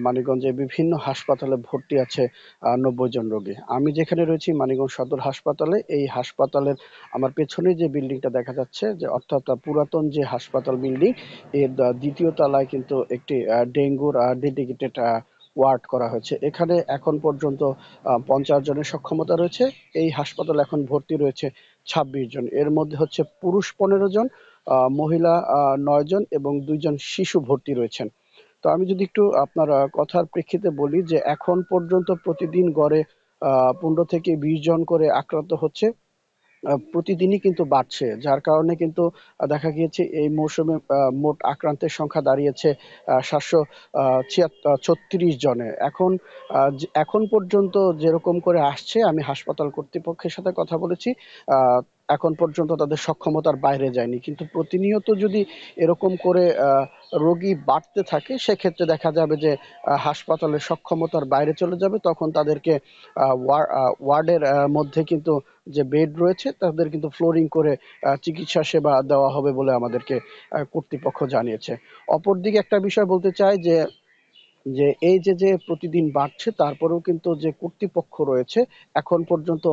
[SPEAKER 7] মানিকগঞ্জে বিভিন্ন হাসপাতালে ভর্তি আছে 90 জন রোগী। আমি যেখানে রয়েছি মানিকগঞ্জ সদর হাসপাতালে, এই হাসপাতালের আমার পেছনে যে বিল্ডিংটা দেখা যাচ্ছে, যে অর্থাৎ পুরাতন যে হাসপাতাল বিল্ডিং, এর দ্বিতীয় তলায় কিন্তু একটি ডেঙ্গুর ডেডিকেটেড ওয়ার্ড করা হয়েছে। এখানে এখন পর্যন্ত 50 জনের সক্ষমতা রয়েছে। এই হাসপাতালে এখন ভর্তি রয়েছে 26 জন। এর মধ্যে হচ্ছে পুরুষ 15 জন, মহিলা 9 জন এবং 2 জন শিশু ভর্তি রয়েছেন। তো আমি যদি একটু আপনার কথার প্রেক্ষিতে বলি যে এখন পর্যন্ত প্রতিদিন গড়ে 15 থেকে 20 জন করে আক্রান্ত হচ্ছে, প্রতিদিনই কিন্তু বাড়ছে, যার কারণে কিন্তু দেখা গিয়েছে এই মৌসুমে মোট আক্রান্তের সংখ্যা দাঁড়িয়েছে 736 জনে। এখন পর্যন্ত যেরকম করে আসছে, আমি হাসপাতাল কর্তৃপক্ষের সাথে কথা বলেছি, এখন পর্যন্ত তাদের সক্ষমতার বাইরে যায়নি। কিন্তু প্রতিনিয়ত যদি এরকম করে রোগী বাড়তে থাকে, সেক্ষেত্রে দেখা যাবে যে হাসপাতালের সক্ষমতার বাইরে চলে যাবে। তখন তাদেরকে ওয়ার্ডের মধ্যে কিন্তু যে বেড রয়েছে তাদের কিন্তু ফ্লোরিং করে চিকিৎসা সেবা দেওয়া হবে বলে আমাদেরকে কর্তৃপক্ষ জানিয়েছে। অপরদিকে একটা বিষয় বলতে চাই যে এই যে প্রতিদিন বাড়ছে, তারপরেও কিন্তু যে কর্তৃপক্ষ রয়েছে এখন পর্যন্ত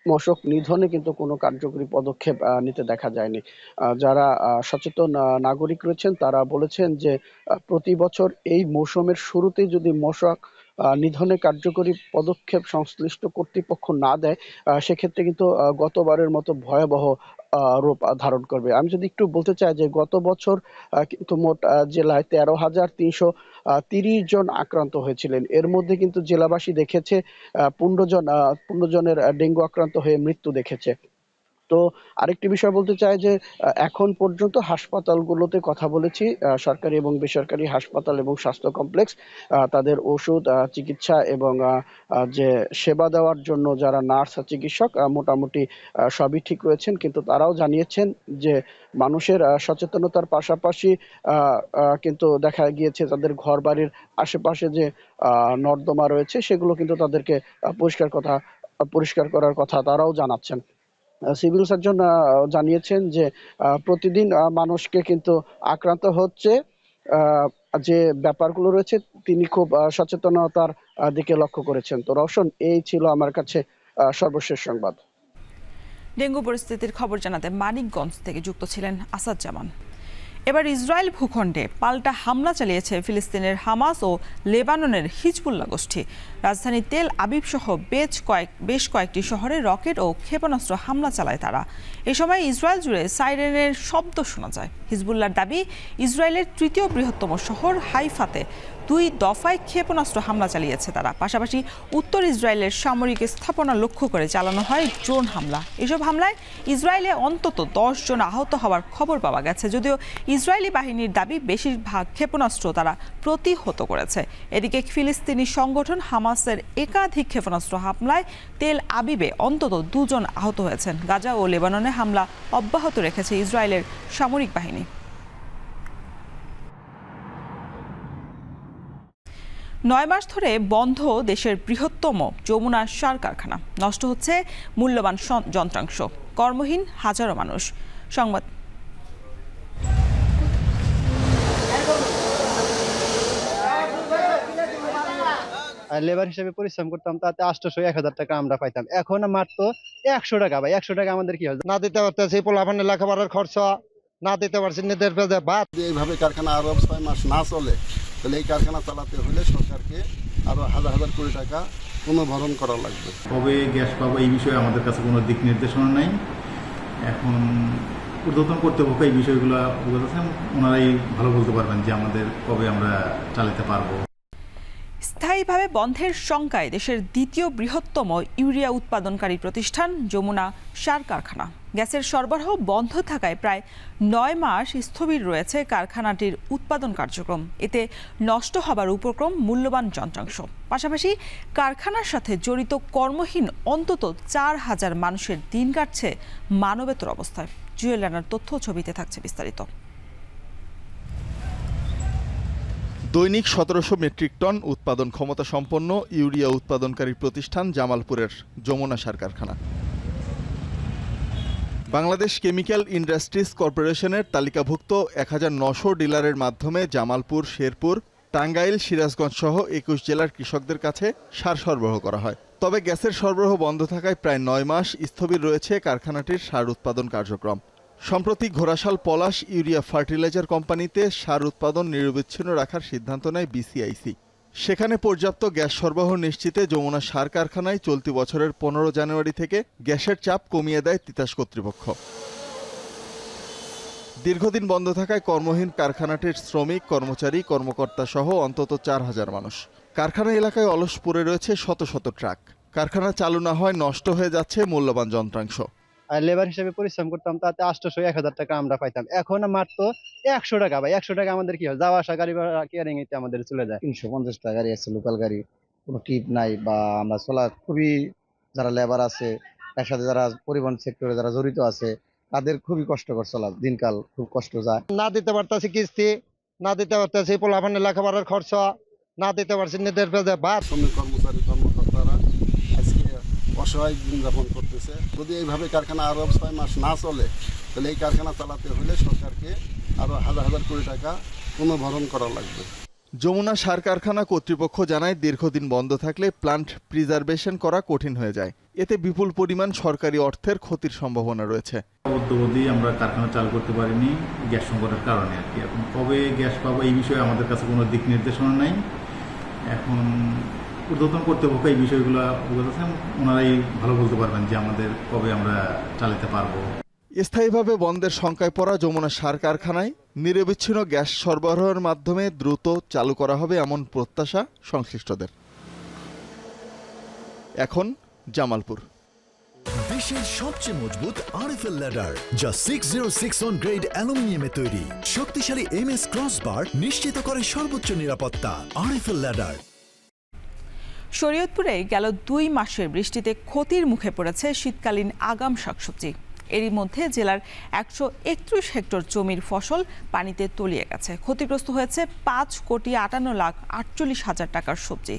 [SPEAKER 7] মশক নিধনে কিন্তু কোনো কার্যকরী পদক্ষেপ নিতে দেখা যায়নি। যারা সচেতন নাগরিক রয়েছেন তারা বলেছেন যে প্রতি বছর এই মৌসুমের শুরুতেই যদি মশক নিধনে কার্যকরী পদক্ষেপ সংশ্লিষ্ট কর্তৃপক্ষ না দেয়, সেক্ষেত্রে কিন্তু গতবারের মতো ভয়াবহ রূপ ধারণ করবে। আমি যদি একটু বলতে চাই যে গত বছর কিন্তু মোট জেলায় 13,330 জন আক্রান্ত হয়েছিলেন। এর মধ্যে কিন্তু জেলাবাসী দেখেছে 15 জনের ডেঙ্গু আক্রান্ত হয়ে মৃত্যু দেখেছে। তো আরেকটি বিষয় বলতে চাই যে এখন পর্যন্ত হাসপাতালগুলোতে কথা বলেছি, সরকারি এবং বেসরকারি হাসপাতাল এবং স্বাস্থ্য কমপ্লেক্স, তাদের ওষুধ, চিকিৎসা এবং যে সেবা দেওয়ার জন্য যারা নার্স চিকিৎসক মোটামুটি সবই ঠিক রয়েছেন। কিন্তু তারাও জানিয়েছেন যে মানুষের সচেতনতার পাশাপাশি কিন্তু দেখা গিয়েছে তাদের ঘর বাড়ির আশেপাশে যে নর্দমা রয়েছে সেগুলো কিন্তু তাদেরকে পরিষ্কার করার কথা তারাও জানাচ্ছেন। সিভিল সার্জন জানিয়েছেন যে প্রতিদিন মানুষকে কিন্তু আক্রান্ত হচ্ছে, যে ব্যাপারগুলো রয়েছে তিনি খুব সচেতনতার দিকে লক্ষ্য করেছেন। তো রওশন, এই ছিল আমার কাছে সর্বশেষ সংবাদ।
[SPEAKER 1] ডেঙ্গু পরিস্থিতির খবর জানাতে মানিকগঞ্জ থেকে যুক্ত ছিলেন আসাদ জামান। এবার ইসরায়েল ভূখণ্ডে পাল্টা হামলা চালিয়েছে ফিলিস্তিনের হামাস ও লেবাননের হিজবুল্লাহ গোষ্ঠী। রাজধানী তেল আবিব সহ বেশ কয়েকটি শহরে রকেট ও ক্ষেপণাস্ত্র হামলা চালায় তারা। এ সময় ইসরায়েল জুড়ে সাইরেনের শব্দ শোনা যায়। হিজবুল্লাহর দাবি, ইসরায়েলের তৃতীয় বৃহত্তম শহর হাইফাতে 2 দফায় ক্ষেপণাস্ত্র হামলা চালিয়েছে তারা। পাশাপাশি উত্তর ইসরায়েলের সামরিক স্থাপনা লক্ষ্য করে চালানো হয় ড্রোন হামলা। এসব হামলায় ইসরায়েলে অন্তত 10 জন আহত হওয়ার খবর পাওয়া গেছে, যদিও ইসরায়েলি বাহিনীর দাবি বেশিরভাগ ক্ষেপণাস্ত্র তারা প্রতিহত করেছে। এদিকে ফিলিস্তিনি সংগঠন হামাসের একাধিক ক্ষেপণাস্ত্র হামলায় তেল আবিবে অন্তত 2 জন আহত হয়েছেন। গাজা ও লেবাননে হামলা অব্যাহত রেখেছে ইসরায়েলের সামরিক বাহিনী। 9 মাস ধরে বন্ধ দেশের বৃহত্তম যমুনা সার কারখানা। নষ্ট হচ্ছে মূল্যবান যন্ত্রাংশ, কর্মহীন হাজারো মানুষ। সংবাদ
[SPEAKER 10] লেবার হিসেবে পরিশ্রম করতাম, তাতে 800-1000 টাকা আমরা পাইতাম। এখন মাত্র 100 টাকা। ভাই 100 টাকা আমাদের কি হয়? না দিতে পারতেছি পোলাপানের লেখাপড়ার খরচা, না দিতে পারছি নিজের পেজে ভাত।
[SPEAKER 11] এইভাবে কারখানা আরো 6 মাস না চলে, তাহলে এই কারখানা চালাতে হলে সরকারকে আরো হাজার কোটি টাকা পুনর্ভরণ করা লাগবে।
[SPEAKER 12] কবে গ্যাস পাবো এই বিষয়ে আমাদের কাছে কোনো দিক নির্দেশনা নাই। এখন ঊর্ধ্বতন কর্তৃপক্ষ এই বিষয়গুলো অবগত আছেন, ওনারাই ভালো বলতে পারবেন যে আমাদের কবে আমরা চালাতে পারবো।
[SPEAKER 1] স্থায়ীভাবে বন্ধের শঙ্কায় দেশের দ্বিতীয় বৃহত্তম ইউরিয়া উৎপাদনকারী প্রতিষ্ঠান যমুনা সার কারখানা। গ্যাসের সরবরাহ বন্ধ থাকায় প্রায় 9 মাস স্থবির রয়েছে কারখানাটির উৎপাদন কার্যক্রম। এতে নষ্ট হবার উপক্রম মূল্যবান যন্ত্রাংশ। পাশাপাশি কারখানার সাথে জড়িত কর্মহীন অন্তত 4000 মানুষের দিন কাটছে মানবেতর অবস্থায়। জুয়েল রানার তথ্য ছবিতে থাকছে বিস্তারিত।
[SPEAKER 3] দৈনিক 1700 মেট্রিক টন উৎপাদন ক্ষমতা সম্পন্ন ইউরিয়া উৎপাদনকারী প্রতিষ্ঠান জামালপুরের যমুনা সার কারখানা। বাংলাদেশ কেমিক্যাল ইন্ডাস্ট্রিজ কর্পোরেশনের তালিকাভুক্ত 1900 ডিলারের মাধ্যমে জামালপুর, শেরপুর, টাঙ্গাইল, সিরাজগঞ্জ সহ 21 জেলার কৃষকদের কাছে সার সরবরাহ করা হয়। তবে গ্যাসের সরবরাহ বন্ধ থাকায় প্রায় 9 মাস স্থবির রয়েছে কারখানাটির সার উৎপাদন কার্যক্রম। সম্প্রতি ঘোড়াশাল পলাশ ইউরিয়া ফার্টিলাইজার কোম্পানিতে সার উৎপাদন নিরবিচ্ছিন্ন রাখার সিদ্ধান্ত নেয় বিসিআইসি। সেখানে পর্যাপ্ত গ্যাস সরবরাহ নিশ্চিতে যমুনা সার কারখানায় চলতি বছরের 15 জানুয়ারি থেকে গ্যাসের চাপ কমিয়ে দেয় তিতাস কর্তৃপক্ষ। দীর্ঘদিন বন্ধ থাকায় কর্মহীন কারখানাটির শ্রমিক, কর্মচারী, কর্মকর্তা সহ অন্তত 4000 মানুষ। কারখানা এলাকায় অলস পড়ে রয়েছে শত শত ট্রাক। কারখানা চালু না হয় নষ্ট হয়ে যাচ্ছে মূল্যবান যন্ত্রাংশ।
[SPEAKER 10] আর লেবার হিসেবে পরিশ্রম করতাম, তাতে 800-1000 টাকা আমরা পাইতাম। এখন মাত্র 100 টাকা ভাই। 100 টাকা আমাদের কি হয়, যাওয়া আসা গাড়ি ভাড়া কেয়ারিং এতে আমাদের চলে যায়।
[SPEAKER 13] 350 টাকা গাড়ি আছে, লোকাল গাড়ি, কোনো টিপ নাই, বা আমরা চলা খুবই, যারা লেবার আছে এর সাথে যারা পরিবহন সেক্টরে যারা জড়িত আছে তাদের খুবই কষ্টকর চলা, দিনকাল খুব কষ্ট যায়।
[SPEAKER 10] না দিতে পারতাছি কিস্তি, না দিতে পারতাছি পোলাপানের লেখাপড়ার খরচ, না দিতে পারছি নিজের পেজে ভাত।
[SPEAKER 11] শ্রমিক, কর্মচারী, কর্মকর্তারা আজকে অসহায় জীবনযাপন করতেছে। যদি এইভাবে কারখানা আরো 6 মাস না চলে তাহলে এই কারখানা চালাতে হলে সরকারকে আরো হাজার কোটি টাকা পুনর্ভরণ করা লাগবে।
[SPEAKER 3] যমুনা সার কারখানা কর্তৃপক্ষ জানায় দীর্ঘদিন বন্ধ থাকলে প্লান্ট প্রিজার্ভেশন করা কঠিন হয়ে যায়। এতে বিপুল পরিমাণ সরকারি অর্থের ক্ষতির সম্ভাবনা রয়েছে।
[SPEAKER 12] অদ্যবধি আমরা কারখানা চালু করতে পারিনি গ্যাস সংকটের কারণে আর কি। এখন কবে গ্যাস পাবো এই বিষয়ে আমাদের কাছে কোনো দিক নির্দেশনা নাই। এখন ঊর্ধ্বতন কর্তৃপক্ষ এই বিষয়গুলো অবগত আছেন, ওনারাই ভালো বলতে পারবেন যে আমাদের কবে আমরা চালাতে পারবো।
[SPEAKER 3] স্থায়ীভাবে বন্ধের শঙ্কায় পড়া যমুনা সার কারখানায় নিরবিচ্ছিন্ন গ্যাস সরবরাহের মাধ্যমে দ্রুত চালু করা হবে এমন প্রত্যাশা সংশ্লিষ্টদের। এখন জামালপুর।
[SPEAKER 14] দেশের সবচেয়ে মজবুত আরএফএল ল্যাডার, যা 6061 গ্রেড অ্যালুমিনিয়ামে তৈরি। শক্তিশালী এমএস ক্রসবার নিশ্চিত করে সর্বোচ্চ নিরাপত্তা। RFL ladder.
[SPEAKER 1] শরীয়তপুরে গেল 2 মাসের বৃষ্টিতে ক্ষতির মুখে পড়েছে শীতকালীন আগাম শাকসবজি। এরই মধ্যে জেলার 131 হেক্টর জমির ফসল পানিতে তলিয়ে গেছে। ক্ষতিগ্রস্ত হয়েছে 5,58,48,000 টাকার সবজি,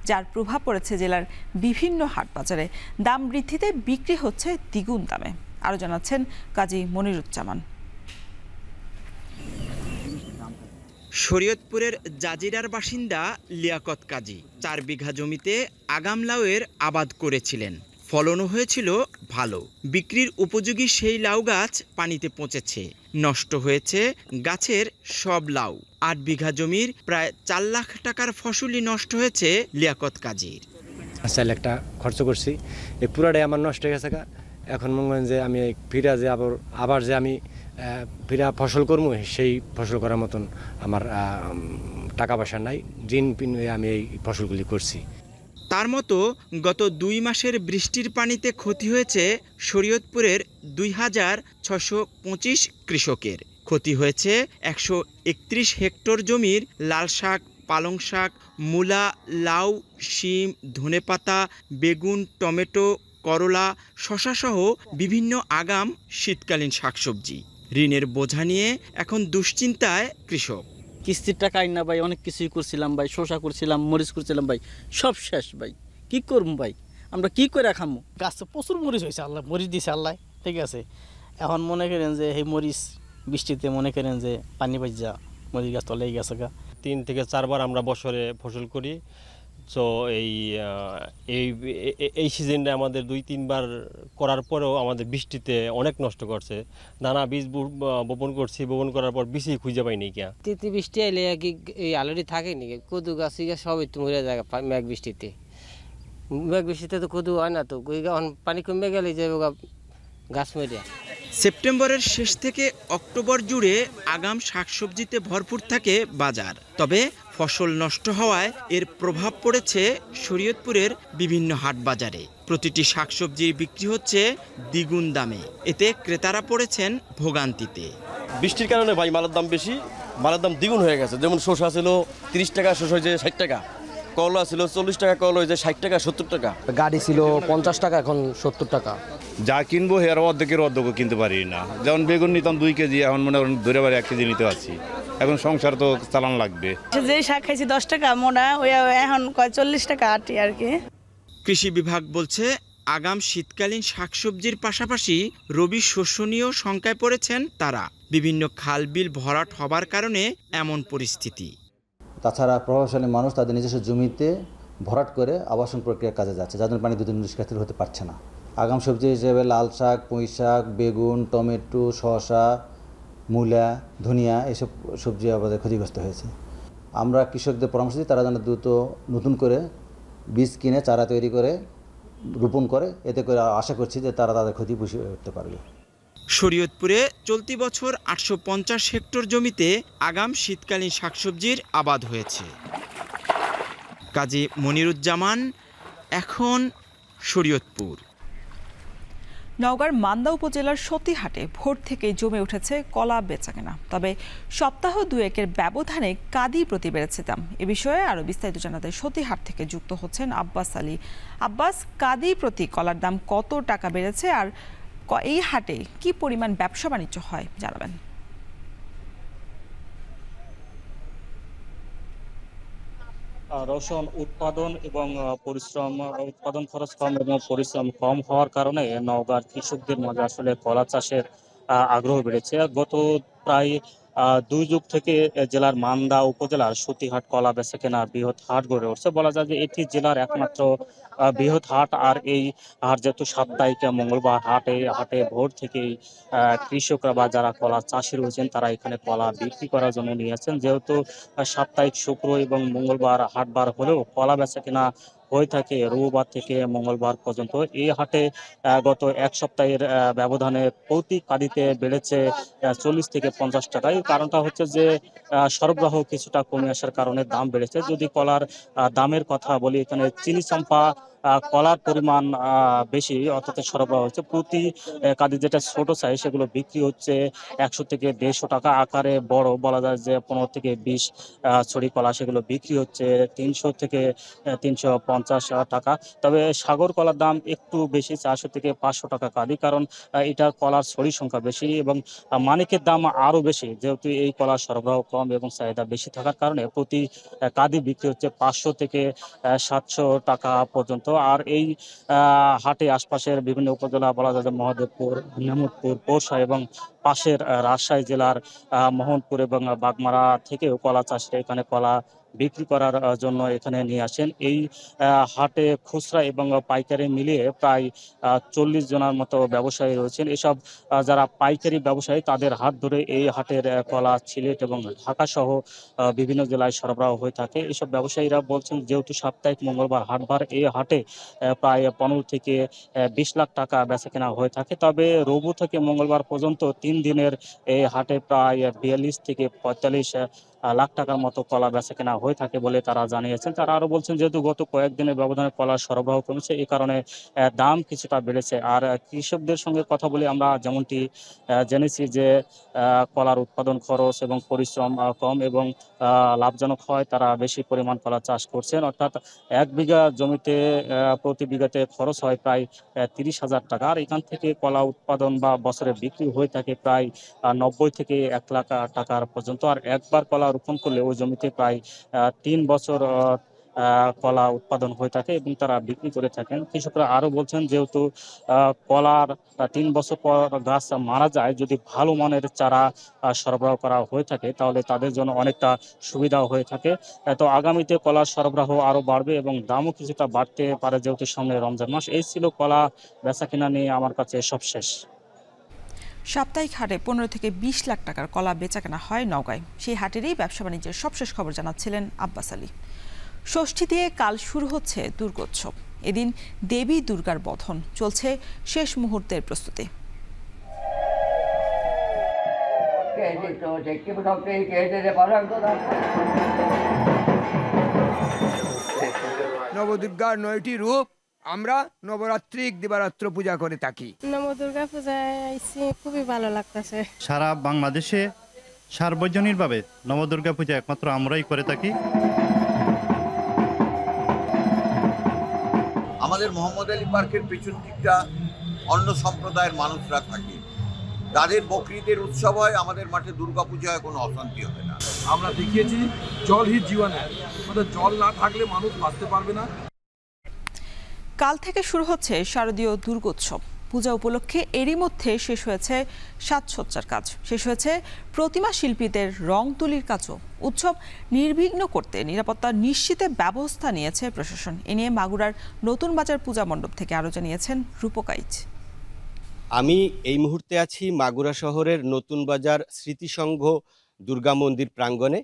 [SPEAKER 1] যার প্রভাব পড়েছে জেলার বিভিন্ন হাট বাজারে। দাম বৃদ্ধিতে বিক্রি হচ্ছে দ্বিগুণ দামে। আরও জানাচ্ছেন কাজী মনিরুজ্জামান।
[SPEAKER 15] শরীয়তপুরের জাজিরার বাসিন্দা লিয়াকত কাজী 4 বিঘা জমিতে আগাম লাউয়ের আবাদ করেছিলেন। ফলনও হয়েছিল ভালো। বিক্রির উপযোগী সেই লাউ গাছ পানিতে পচেছে, নষ্ট হয়েছে গাছের সব লাউ। 8 বিঘা জমির প্রায় 4 লাখ টাকার ফসলই নষ্ট হয়েছে লিয়াকত কাজীর।
[SPEAKER 16] 4 লাখ টাকা খরচ করছি, এই পুরাটাই আমার নষ্ট হয়ে গেছে। এখন মনে করেন যে আমি ফিরা যে আবার যে আমি ফিরা ফসল করবো, সেই ফসল করার মতন আমার টাকা পয়সা নাই। ঋণ আমি এই ফসলগুলি করছি।
[SPEAKER 15] তার মতো গত 2 মাসের বৃষ্টির পানিতে ক্ষতি হয়েছে শরীয়তপুরের 2625 কৃষকের। ক্ষতি হয়েছে 131 হেক্টর জমির লাল শাক, পালং শাক, মূলা, লাউ, শিম, ধনেপাতা, বেগুন, টমেটো, করলা, শশাসহ বিভিন্ন আগাম শীতকালীন শাকসবজি। ঋণের বোঝা নিয়ে এখন দুশ্চিন্তায় কৃষক।
[SPEAKER 17] কিস্তির টাকা আইনা ভাই অনেক কিছুই করছিলাম ভাই, শসা করছিলাম, মরিচ করছিলাম ভাই, সব শেষ ভাই। কি করবো ভাই, আমরা কি করে খামো? গাছে প্রচুর মরিচ হয়েছে, আল্লাহ মরিচ দিছে আল্লাহ, ঠিক আছে। এখন মনে করেন যে এই মরিচ বৃষ্টিতে মনে করেন যে পানি বাজ্যা মরিচ গাছ তলেই গেছে গা।
[SPEAKER 18] 3 থেকে 4 বার আমরা বছরে ফসল করি। তো এই সিজনটা আমাদের 2-3 বার করার পরেও আমাদের বৃষ্টিতে অনেক নষ্ট করছে। দানা বীজ বপন করছি, বপন করার পর বীজই খুঁজে পাইনি কিয়া।
[SPEAKER 21] তিতি বৃষ্টি এলে এই আলুটি থাকে নি, কদু গাছ সবই তো মরে যায় মেঘ বৃষ্টিতে। মেঘ বৃষ্টিতে তো কদু হয় না, তো পানি কমে গেলে যে গাছমরিয়া।
[SPEAKER 15] সেপ্টেম্বরের শেষ থেকে অক্টোবর জুড়ে আগাম শাকসবজিতে ভরপুর থাকে বাজার। তবে ফসল নষ্ট হওয়ায় এর প্রভাব পড়েছে শরীয়তপুরের বিভিন্ন হাট বাজারে। প্রতিটি শাকসবজির বিক্রি হচ্ছে দ্বিগুণ দামে। এতে ক্রেতারা পড়েছেন ভোগান্তিতে।
[SPEAKER 4] বৃষ্টির কারণে ভাই মালের দাম বেশি, মালের দাম দ্বিগুণ হয়ে গেছে। যেমন শসা ছিল 30 টাকা, শসা হয়েছে 60 টাকা, করলা ছিল 40 টাকা, করলা হয়েছে 60 টাকা 70 টাকা,
[SPEAKER 5] গাড়ি ছিল 50 টাকা, এখন 70 টাকা।
[SPEAKER 6] যা কিনবো এর অর্ধেকের অর্ধেকও কিনতে পারি না। যেমন বেগুন নিতাম 2 কেজি, এখন মনে করেন ধরে বাড়ি 1 কেজি নিতে পারছি। এখন সংসার তো চালান লাগবে।
[SPEAKER 19] যে শাক খাইছি 10 টাকা মোটা, ওই এখন 40 টাকা আটি আর কি।
[SPEAKER 15] কৃষি বিভাগ বলছে আগাম শীতকালীন শাকসবজির পাশাপাশি রবি শস্য নিয়েও শঙ্কায় পড়েছেন তারা। বিভিন্ন খাল বিল ভরাট হবার কারণে এমন পরিস্থিতি।
[SPEAKER 20] তাছাড়া প্রভাবশালী মানুষ তাদের নিজস্ব জমিতে ভরাট করে আবাসন প্রক্রিয়ার কাজে যাচ্ছে, যাদের পানি দুদিন নিষ্কাশিত হতে পারছে না। আগাম সবজি হিসেবে লাল শাক, পুঁই শাক, বেগুন, টমেটো, শসা, মূলা, ধনিয়া এসব সবজি আমাদের ক্ষতিগ্রস্ত হয়েছে। আমরা কৃষকদের পরামর্শ দিই তারা যেন দ্রুত নতুন করে বীজ কিনে চারা তৈরি করে রোপণ করে, এতে করে আশা করছি যে তারা তাদের ক্ষতি পুষিয়ে উঠতে পারবে।
[SPEAKER 15] শরীয়তপুরে চলতি বছর 850 হেক্টর জমিতে আগাম শীতকালীন শাকসবজির আবাদ হয়েছে। কাজী মনিরুজ্জামান, এখন শরীয়তপুর।
[SPEAKER 1] নওগাঁর মান্দা উপজেলার সতীহাটে ভোর থেকেই জমে উঠেছে কলা বেচাকেনা। তবে সপ্তাহ দুয়েকের ব্যবধানে কাদি প্রতি বেড়েছে দাম। এ বিষয়ে আরও বিস্তারিত জানাতে সতীহাট থেকে যুক্ত হচ্ছেন আব্বাস আলী। আব্বাস, কাদি প্রতি কলার দাম কত টাকা বেড়েছে আর এই হাটে কি পরিমাণ ব্যবসা বাণিজ্য হয় জানাবেন।
[SPEAKER 22] রসুন উৎপাদন এবং পরিশ্রম, উৎপাদন খরচ কম এবং পরিশ্রম কম হওয়ার কারণে নওগাঁর কৃষকদের মাঝে আসলে কলা চাষের আগ্রহ বেড়েছে। গত প্রায় 2 যুগ থেকে জেলার মান্দা উপজেলার সতীহাট কলা বেচাকেনা বৃহৎ হাট গড়ে উঠছে। বলা যায় যে এটি জেলার একমাত্র বৃহৎ হাট। আর এই হাট যেহেতু সাপ্তাহিক মঙ্গলবার হাটে ভোর থেকেই কৃষকরা বা যারা কলা চাষি রয়েছেন তারা এখানে কলা বিক্রি করার জন্য নিয়ে আসছেন। যেহেতু সাপ্তাহিক শুক্র এবং মঙ্গলবার হাটবার হলেও কলা বেচাকেনা হয়ে থাকে রবিবার থেকে মঙ্গলবার পর্যন্ত। এই হাটে গত এক সপ্তাহের ব্যবধানে প্রতি কাদিতে বেড়েছে 40 থেকে 50 টাকা। এই কারণটা হচ্ছে যে সরবরাহ কিছুটা কমে আসার কারণে দাম বেড়েছে। যদি কলার দামের কথা বলি, এখানে চিনি চাম্পা কলার পরিমাণ বেশি, অর্থাৎ সরবরাহ হচ্ছে। প্রতি কাদি যেটা ছোট সাইজ সেগুলো বিক্রি হচ্ছে 100 থেকে 150 টাকা। আকারে বড় বলা যায় যে 15 থেকে 20 ছড়ি কলা, সেগুলো বিক্রি হচ্ছে 300 থেকে 350 টাকা। তবে সাগর কলার দাম একটু বেশি, 400 থেকে 500 টাকা কাদি, কারণ এটার কলার ছড়ির সংখ্যা বেশি এবং মানিকের দাম আরও বেশি। যেহেতু এই কলার সরবরাহ কম এবং চাহিদা বেশি থাকার কারণে প্রতি কাদি বিক্রি হচ্ছে 500 থেকে 700 টাকা পর্যন্ত। আর এই হাটে আশপাশের বিভিন্ন উপজেলা বলা যায় যে মহাদেবপুর, নিয়ামতপুর, পৌরসা এবং পাশের রাজশাহী জেলার মোহনপুর এবং বাগমারা থেকেও কলা চাষিরা এখানে কলা বিক্রি করার জন্য এখানে নিয়ে আসেন। এই হাটে খুচরা এবং পাইকারি মিলিয়ে প্রায় 40 জনের মতো ব্যবসায়ী রয়েছেন। এসব যারা পাইকারি ব্যবসায়ী তাদের হাত ধরে এই হাটের কলা সিলেট এবং ঢাকা সহ বিভিন্ন জেলায় সরবরাহ হয়ে থাকে। এসব ব্যবসায়ীরা বলছেন যেহেতু সাপ্তাহিক মঙ্গলবার হাটবার, এই হাটে প্রায় 15 থেকে 20 লাখ টাকা বেচাকেনা হয়ে থাকে। তবে রবি থেকে মঙ্গলবার পর্যন্ত 3 দিনের এই হাটে প্রায় 42 থেকে 45 লাখ টাকার মতো কলা বেচাকেনা হয়ে থাকে বলে তারা জানিয়েছেন। তারা আরো বলছেন যেহেতু গত কয়েকদিনের ব্যবধানে কলার সরবরাহ কমেছে, এই কারণে দাম কিছুটা বেড়েছে। আর কৃষকদের সঙ্গে কথা বলে আমরা যেমনটি জেনেছি যে কলার উৎপাদন খরচ এবং পরিশ্রম কম এবং লাভজনক হয়, তারা বেশি পরিমাণ কলা চাষ করছেন। অর্থাৎ 1 বিঘা জমিতে প্রতি বিঘাতে খরচ হয় প্রায় 30,000 টাকা। আর এখান থেকে কলা উৎপাদন বা বছরে বিক্রি হয়ে থাকে প্রায় 90 থেকে 1 লাখ টাকার পর্যন্ত। আর একবার কলা রোপণ করলে ওই জমিতে প্রায় 3 বছর কলা উৎপাদন হয়ে থাকে এবং তারা বিক্রি করে থাকেন। কৃষকরা আরো বলছেন যেহেতু কলার 3 বছর পর গাছ মারা যায়, যদি ভালো মানের চারা সরবরাহ করা হয়ে থাকে তাহলে তাদের জন্য অনেকটা সুবিধা হয়ে থাকে। তো আগামীতে কলার সরবরাহ আরো বাড়বে এবং দামও কিছুটা বাড়তে পারে যেহেতু সামনে রমজান মাস। এই ছিল কলা বেচা কিনা নিয়ে আমার কাছে সব শেষ।
[SPEAKER 1] সাপ্তাহিক হাটে 15 থেকে 20 লাখ টাকার কলা বেচাকেনা হয় নওগাঁয়। সেই হাটেরই ব্যবসা বাণিজ্যের সবশেষ খবর জানাচ্ছিলেন আব্বাস আলী। ষষ্ঠী দিয়ে কাল শুরু হচ্ছে দুর্গোৎসব। এদিন দেবী দুর্গার বধন, চলছে শেষ মুহূর্তের প্রস্তুতি।
[SPEAKER 8] নবদুর্গার 9টি রূপ আমরা নবরাত্রিক দিবারাত্র পূজা করে থাকি।
[SPEAKER 9] নবদুর্গা পূজায় আইসি খুবই ভালো লাগতেছে।
[SPEAKER 23] সারা বাংলাদেশে সার্বজনীনভাবে নবদুর্গা পূজা একমাত্র আমরাই করে থাকি।
[SPEAKER 24] আমাদের মোহাম্মদ আলী পার্কের পেছন দিকটা অন্য সম্প্রদায়ের মানুষরা থাকে, তাদের বকরিদের উৎসব হয়, আমাদের মাঠে দুর্গাপূজায় কোনো অশান্তি হবে না।
[SPEAKER 25] আমরা দেখিয়েছি জল হি জীবন, আমাদের জল না থাকলে মানুষ বাঁচতে পারবে না।
[SPEAKER 1] কাল থেকে শুরু হচ্ছে শারদীয় দুর্গোৎসব। পূজা উপলক্ষে এরই মধ্যে শেষ হয়েছে সাজসজ্জার কাজ, শেষ হয়েছে প্রতিমা শিল্পীদের রং তুলির কাজও। উৎসব নির্বিঘ্ন করতে নিরাপত্তা নিশ্চিতে ব্যবস্থা নিয়েছে প্রশাসন। এ নিয়ে মাগুরার নতুন বাজার পূজা মণ্ডপ থেকে আরও জানিয়েছেন রূপকাইচ।
[SPEAKER 26] আমি এই মুহূর্তে আছি মাগুরা শহরের নতুন বাজার স্মৃতিসংঘ দুর্গা মন্দির প্রাঙ্গণে।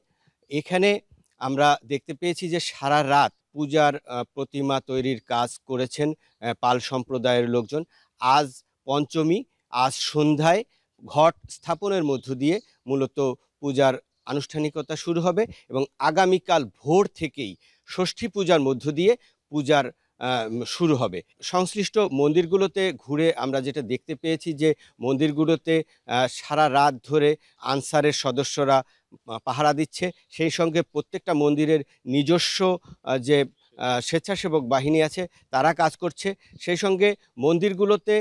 [SPEAKER 26] এখানে আমরা দেখতে পেয়েছি যে সারা রাত পূজার প্রতিমা তৈরির কাজ করেছেন পাল সম্প্রদায়ের লোকজন। আজ পঞ্চমী, আজ সন্ধ্যায় ঘট স্থাপনের মধ্য দিয়ে মূলত পূজার আনুষ্ঠানিকতা শুরু হবে এবং আগামীকাল ভোর থেকেই ষষ্ঠী পূজার মধ্য দিয়ে পূজার শুরু হবে। সংশ্লিষ্ট মন্দিরগুলোতে ঘুরে আমরা যেটা দেখতে পেয়েছি যে মন্দিরগুলোতে সারা রাত ধরে আনসারের সদস্যরা পাহারা দিচ্ছে, সেই সঙ্গে প্রত্যেকটা মন্দিরের নিজস্ব যে স্বেচ্ছাসেবক বাহিনী আছে তারা কাজ করছে। সেই সঙ্গে মন্দিরগুলোতে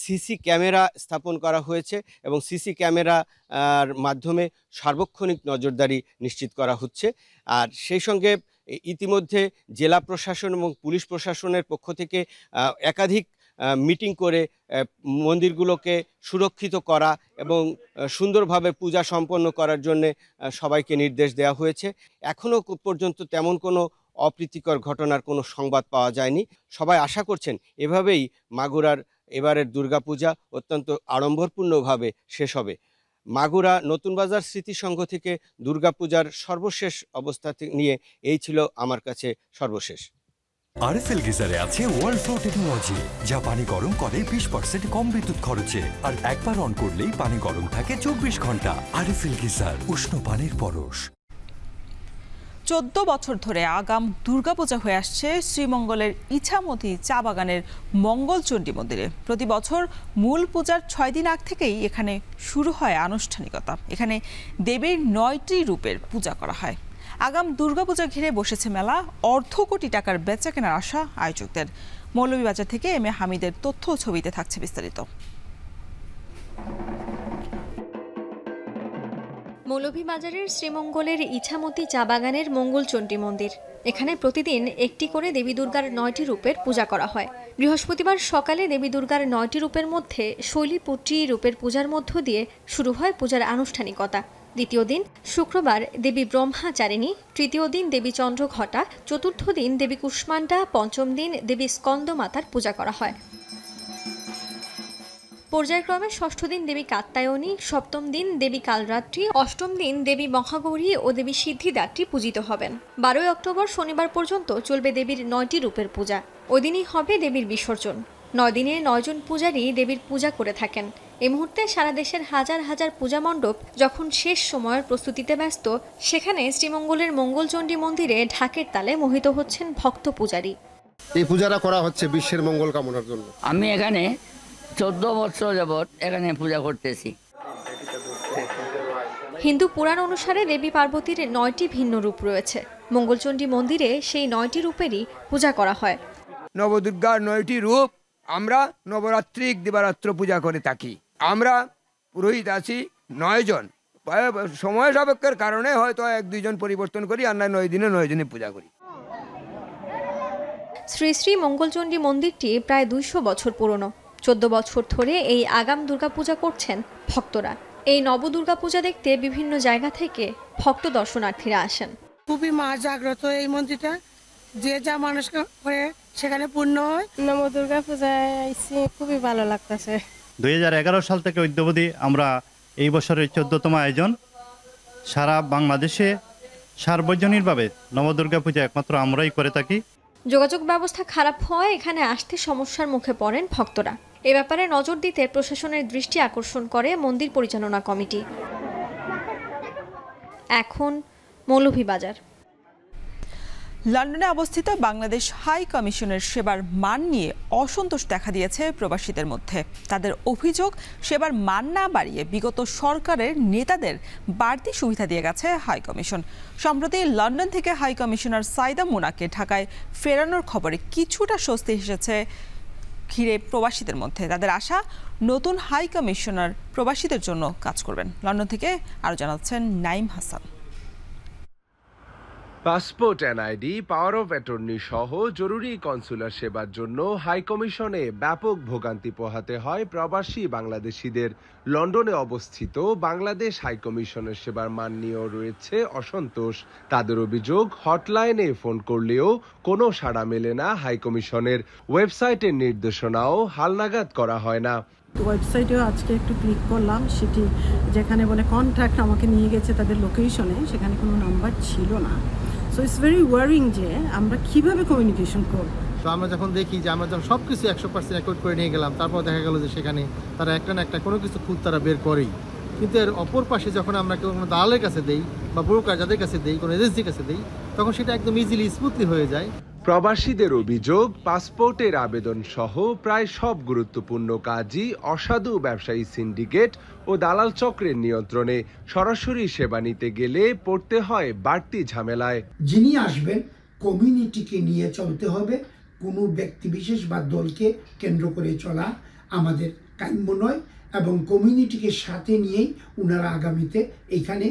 [SPEAKER 26] সিসি ক্যামেরা স্থাপন করা হয়েছে এবং সিসি ক্যামেরার মাধ্যমে সার্বক্ষণিক নজরদারি নিশ্চিত করা হচ্ছে। আর সেই সঙ্গে ইতিমধ্যে জেলা প্রশাসন এবং পুলিশ প্রশাসনের পক্ষ থেকে একাধিক মিটিং করে মন্দিরগুলোকে সুরক্ষিত করা এবং সুন্দরভাবে পূজা সম্পন্ন করার জন্য সবাইকে নির্দেশ দেওয়া হয়েছে। এখনও পর্যন্ত তেমন কোনো অপ্রীতিকর ঘটনার কোনো সংবাদ পাওয়া যায়নি। সবাই আশা করছেন এভাবেই মাগুরার এবারের দুর্গাপূজা অত্যন্ত আড়ম্বরপূর্ণভাবে শেষ হবে। মাগুরা নতুন বাজার স্মৃতিসংঘ থেকে দুর্গাপূজার সর্বশেষ অবস্থা নিয়ে এই ছিল আমার কাছে সর্বশেষ।
[SPEAKER 27] আরএফএল গিজারে আছে ওয়ার্ল্ড ফ্লো টেকনোলজি, যা পানি গরম করে 20% কম বিদ্যুৎ খরচে, আর একবার অন করলেই পানি গরম থাকে 24 ঘন্টা। আরএফএল গিজার, উষ্ণ পানির পরশ।
[SPEAKER 1] 14 বছর ধরে আগাম দুর্গাপূজা হয়ে আসছে শ্রীমঙ্গলের ইছামতি চা বাগানের মঙ্গলচণ্ডী মন্দিরে। প্রতি বছর মূল পূজার 6 দিন আগ থেকেই এখানে শুরু হয় আনুষ্ঠানিকতা। এখানে দেবীর 9টি রূপের পূজা করা হয়। আগাম দুর্গাপূজা ঘিরে বসেছে মেলা। অর্ধ কোটি টাকার বেচা কেনার আশা আয়োজকদের। মৌলভীবাজার থেকে এম এ হামিদের তথ্য ছবিতে থাকছে বিস্তারিত।
[SPEAKER 28] মৌলভীবাজারের শ্রীমঙ্গলের ইছামতি চা বাগানের মঙ্গলচণ্ডী মন্দির। এখানে প্রতিদিন একটি করে দেবী দুর্গার 9টি রূপের পূজা করা হয়। বৃহস্পতিবার সকালে দেবী দুর্গার 9টি রূপের মধ্যে শৈলীপুত্রী রূপের পূজার মধ্য দিয়ে শুরু হয় পূজার আনুষ্ঠানিকতা। দ্বিতীয় দিন শুক্রবার দেবী ব্রহ্মাচারিণী, তৃতীয় দিন দেবী চন্দ্রঘটা, চতুর্থ দিন দেবী কুষ্মান্ডা, পঞ্চম দিন দেবী স্কন্দমাতার পূজা করা হয়। পর্যায়ক্রমে ষষ্ঠ দিন দেবী কাত্যায়নী, সপ্তম দিন দেবী কালরাত্রি, অষ্টম দিন দেবী মহাগৌরী ও দেবী সিদ্ধিদাত্রী পূজিত হবেন। 12 অক্টোবর শনিবার পর্যন্ত চলবে দেবীর 9টি রূপের পূজা। ওই দিনই হবে দেবীর বিসর্জন। 9 দিনে 9 জন পূজারী দেবীর পূজা করে থাকেন। এই মুহূর্তে সারা দেশের হাজার হাজার পূজা মণ্ডপ যখন শেষ সময়ের প্রস্তুতিতে ব্যস্ত, সেখানে শ্রীমঙ্গলের মঙ্গলচণ্ডী মন্দিরে ঢাকের তালে মোহিত হচ্ছেন ভক্ত পূজারী।
[SPEAKER 29] এই পূজাটা করা হচ্ছে বিশ্বের মঙ্গল কামনার জন্য।
[SPEAKER 30] আমি এখানে 14 বছর যাবৎ এখানে পূজা করতেছি।
[SPEAKER 28] হিন্দু পুরাণ অনুসারে দেবী পার্বতীর 9টি ভিন্ন রূপ রয়েছে। মঙ্গলচণ্ডী মন্দিরে সেই 9টি রূপেরই পূজা করা হয়।
[SPEAKER 8] নবদুর্গার 9টি রূপ আমরা নবরাত্রিক দিবারাত্র পূজা করে থাকি। আমরা পুরোহিত আছি 9 জন। সময় সাপেক্ষের কারণে হয়তো 1-2 জন পরিবর্তন করি, আর 9 দিনে 9 জনই পূজা করি।
[SPEAKER 28] শ্রী শ্রী মঙ্গলচণ্ডী মন্দিরটি প্রায় 200 বছর পুরনো। 14 বছর ধরে এই আগাম দুর্গাপূজা করছেন ভক্তরা। এই নবদুর্গাপূজা দেখতে বিভিন্ন জায়গা থেকে ভক্ত দর্শনার্থীরা আসেন।
[SPEAKER 31] খুবই মা জাগ্রত এই মন্দিরটা, যে যা মানুষ করে সেখানে পূর্ণ হয়।
[SPEAKER 9] নবদুর্গা পূজায় আইসি খুবই ভালো লাগতেছে।
[SPEAKER 23] 2011 সাল থেকে অদ্যাবধি আমরা এই বছরের 14তম আয়োজন। সারা বাংলাদেশে সার্বজনীনভাবে নবদুর্গা পূজা একমাত্র আমরাই করে থাকি।
[SPEAKER 28] যোগাযোগ ব্যবস্থা খারাপ হওয়ায় এখানে আসতে সমস্যার মুখে পড়েন ভক্তরা। এ ব্যাপারে নজর দিতে প্রশাসনের দৃষ্টি আকর্ষণ করে মন্দির পরিচালনা কমিটি। এখন মৌলভীবাজার।
[SPEAKER 1] লন্ডনে অবস্থিত বাংলাদেশ হাই কমিশনের সেবার মান নিয়ে অসন্তোষ দেখা দিয়েছে প্রবাসীদের মধ্যে। তাদের অভিযোগ, সেবার মান না বাড়িয়ে বিগত সরকারের নেতাদের বাড়তি সুবিধা দিয়ে গেছে হাই কমিশন। সম্প্রতি লন্ডন থেকে হাই কমিশনার সাইদা মুনাকে ঢাকায় ফেরানোর খবরে কিছুটা স্বস্তি এসেছে ঘিরে প্রবাসীদের মধ্যে। তাদের আশা, নতুন হাই কমিশনার প্রবাসীদের জন্য কাজ করবেন। লন্ডন থেকে আরও জানাচ্ছেন Naim Hasan.
[SPEAKER 2] Passport, NID, power of attorney সহ জরুরি কনসুলার সেবার জন্য হাইকমিশনে ব্যাপক ভোগান্তি পোহাতে হয় প্রবাসী বাংলাদেশিদের। লন্ডনে অবস্থিত বাংলাদেশ হাইকমিশনের সেবার মান নিয়েও রয়েছে অসন্তোষ। তাদের অভিযোগ, হটলাইনে ফোন করলেও কোনো সাড়া মেলে না হাইকমিশনের। ওয়েবসাইটের নির্দেশনাও হালনাগাদ করা হয় না।
[SPEAKER 3] ওয়েবসাইটেও আজকে একটু ক্লিক করলাম, সেটি যেখানে বলে কন্ট্যাক্ট আমাকে নিয়ে গেছে তাদের লোকেশনে, সেখানে কোনো নাম্বার ছিল না। সো ইটস ভেরি ওয়ারিং যে আমরা কিভাবে কমিউনিকেশন করব।
[SPEAKER 7] তো আমরা যখন দেখি যে আমরা যখন সব কিছু 100% রেকর্ড করে নিয়ে গেলাম, তারপর দেখা গেল যে সেখানে তারা একটা না একটা কোনো কিছু খুঁত তারা বের করেই। কিন্তু এর অপর পাশে যখন আমরা কোনো দালালের কাছে দেই বা ব্রোকার যাদের কাছে দেই, কোনো এজেন্সির কাছে দেই, তখন সেটা একদম ইজিলি স্মুথলি হয়ে যায়।
[SPEAKER 2] প্রবাসীদের অভিযোগ, পাসপোর্টের আবেদন সহ প্রায় সব গুরুত্বপূর্ণ কাজই অসাধু ব্যবসায়ী সিন্ডিকেট ও দালাল চক্রের নিয়ন্ত্রণে। সরাসরি সেবা নিতে গেলে পড়তে হয় বাড়তি ঝামেলায়।
[SPEAKER 10] যিনি আসবেন কমিউনিটিকে নিয়ে চলতে হবে, কোনো ব্যক্তি বিশেষ বা দলকে কেন্দ্র করে চলা আমাদের কাম্য নয়, এবং কমিউনিটিকে সাথে নিয়েই ওনারা আগামীতে এখানে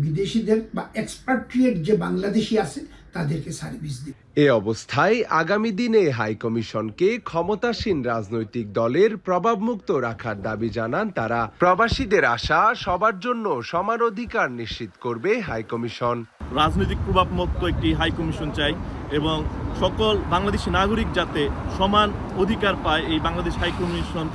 [SPEAKER 10] বিদেশিদের বা এক্সপাট্রিয়েট যে বাংলাদেশি আছে তাদেরকে সার্ভিস দেবে।
[SPEAKER 2] এ অবস্থায় আগামী দিনে হাইকমিশনকে ক্ষমতাসীন রাজনৈতিক দলের প্রভাবমুক্ত রাখার দাবি জানান তারা। প্রবাসীদের আশা, সবার জন্য সমান অধিকার নিশ্চিত করবে হাইকমিশন।
[SPEAKER 11] রাজনৈতিক প্রভাবমুক্ত একটি হাইকমিশন চাই এবং সকল বাংলাদেশি নাগরিক যাতে সমান অধিকার পায় এই বাংলাদেশ হাইকমিশন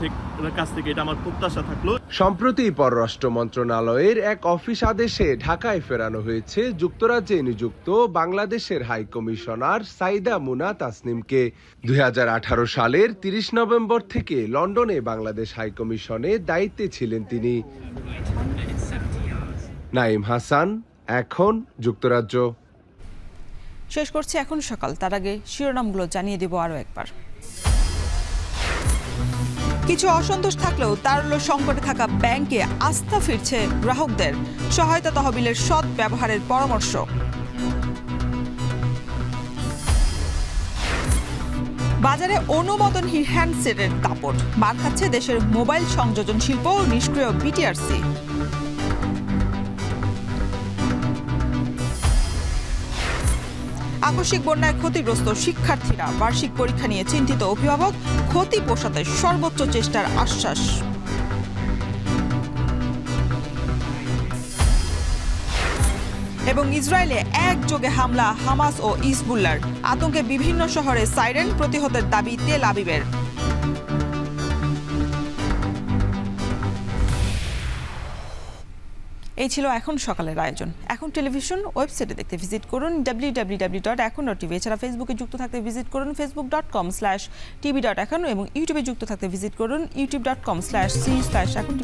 [SPEAKER 11] কাছ থেকে, এটা আমার প্রত্যাশা থাকলো।
[SPEAKER 2] সম্প্রতি পররাষ্ট্র মন্ত্রণালয়ের এক অফিস আদেশে ঢাকায় ফেরানো হয়েছে যুক্তরাজ্যে নিযুক্ত বাংলাদেশের হাইকমিশনার সাইদা মুনা তাসনিমকে। 2018 সালের 30 নভেম্বর থেকে লন্ডনে বাংলাদেশ হাইকমিশনে দায়িত্বে ছিলেন তিনি। নাইম হাসান, এখন যুক্তরাজ্য।
[SPEAKER 1] শেষ করছি এখন সকাল, তার আগে শিরোনামগুলো জানিয়ে দেব আরও একবার। কিছু অসন্তোষ থাকলেও তারল্য সংকটে থাকা ব্যাংকে আস্থা ফিরছে গ্রাহকদের। সহায়তা তহবিলের সৎ ব্যবহারের পরামর্শ। বাজারে অনুমোদনহীন হ্যান্ডসেটের দাপট, মার খাচ্ছে দেশের মোবাইল সংযোজন শিল্প। নিষ্ক্রিয় বিটিআরসি। আকস্মিক বন্যায় ক্ষতিগ্রস্ত শিক্ষার্থীরা, বার্ষিক পরীক্ষা নিয়ে চিন্তিত অভিভাবক। ক্ষতি পোষাতে সর্বোচ্চ চেষ্টার আশ্বাস। এবং ইসরায়েলে একযোগে হামলা হামাস ও হিজবুল্লাহর। আতঙ্কে বিভিন্ন শহরে সাইরেন, প্রতিহতের দাবি তেল আবিবের। এই ছিল এখন সকালের আয়োজন। এখন টেলিভিশন ওয়েবসাইটে দেখতে ভিজিট করুন www.ekon.tv। এছাড়া ফেসবুকে যুক্ত থাকতে ভিজিট করুন facebook.com/tv.ekon এবং ইউটিউবে যুক্ত থাকতে ভিজিট করুন youtube.com/c/ekontv।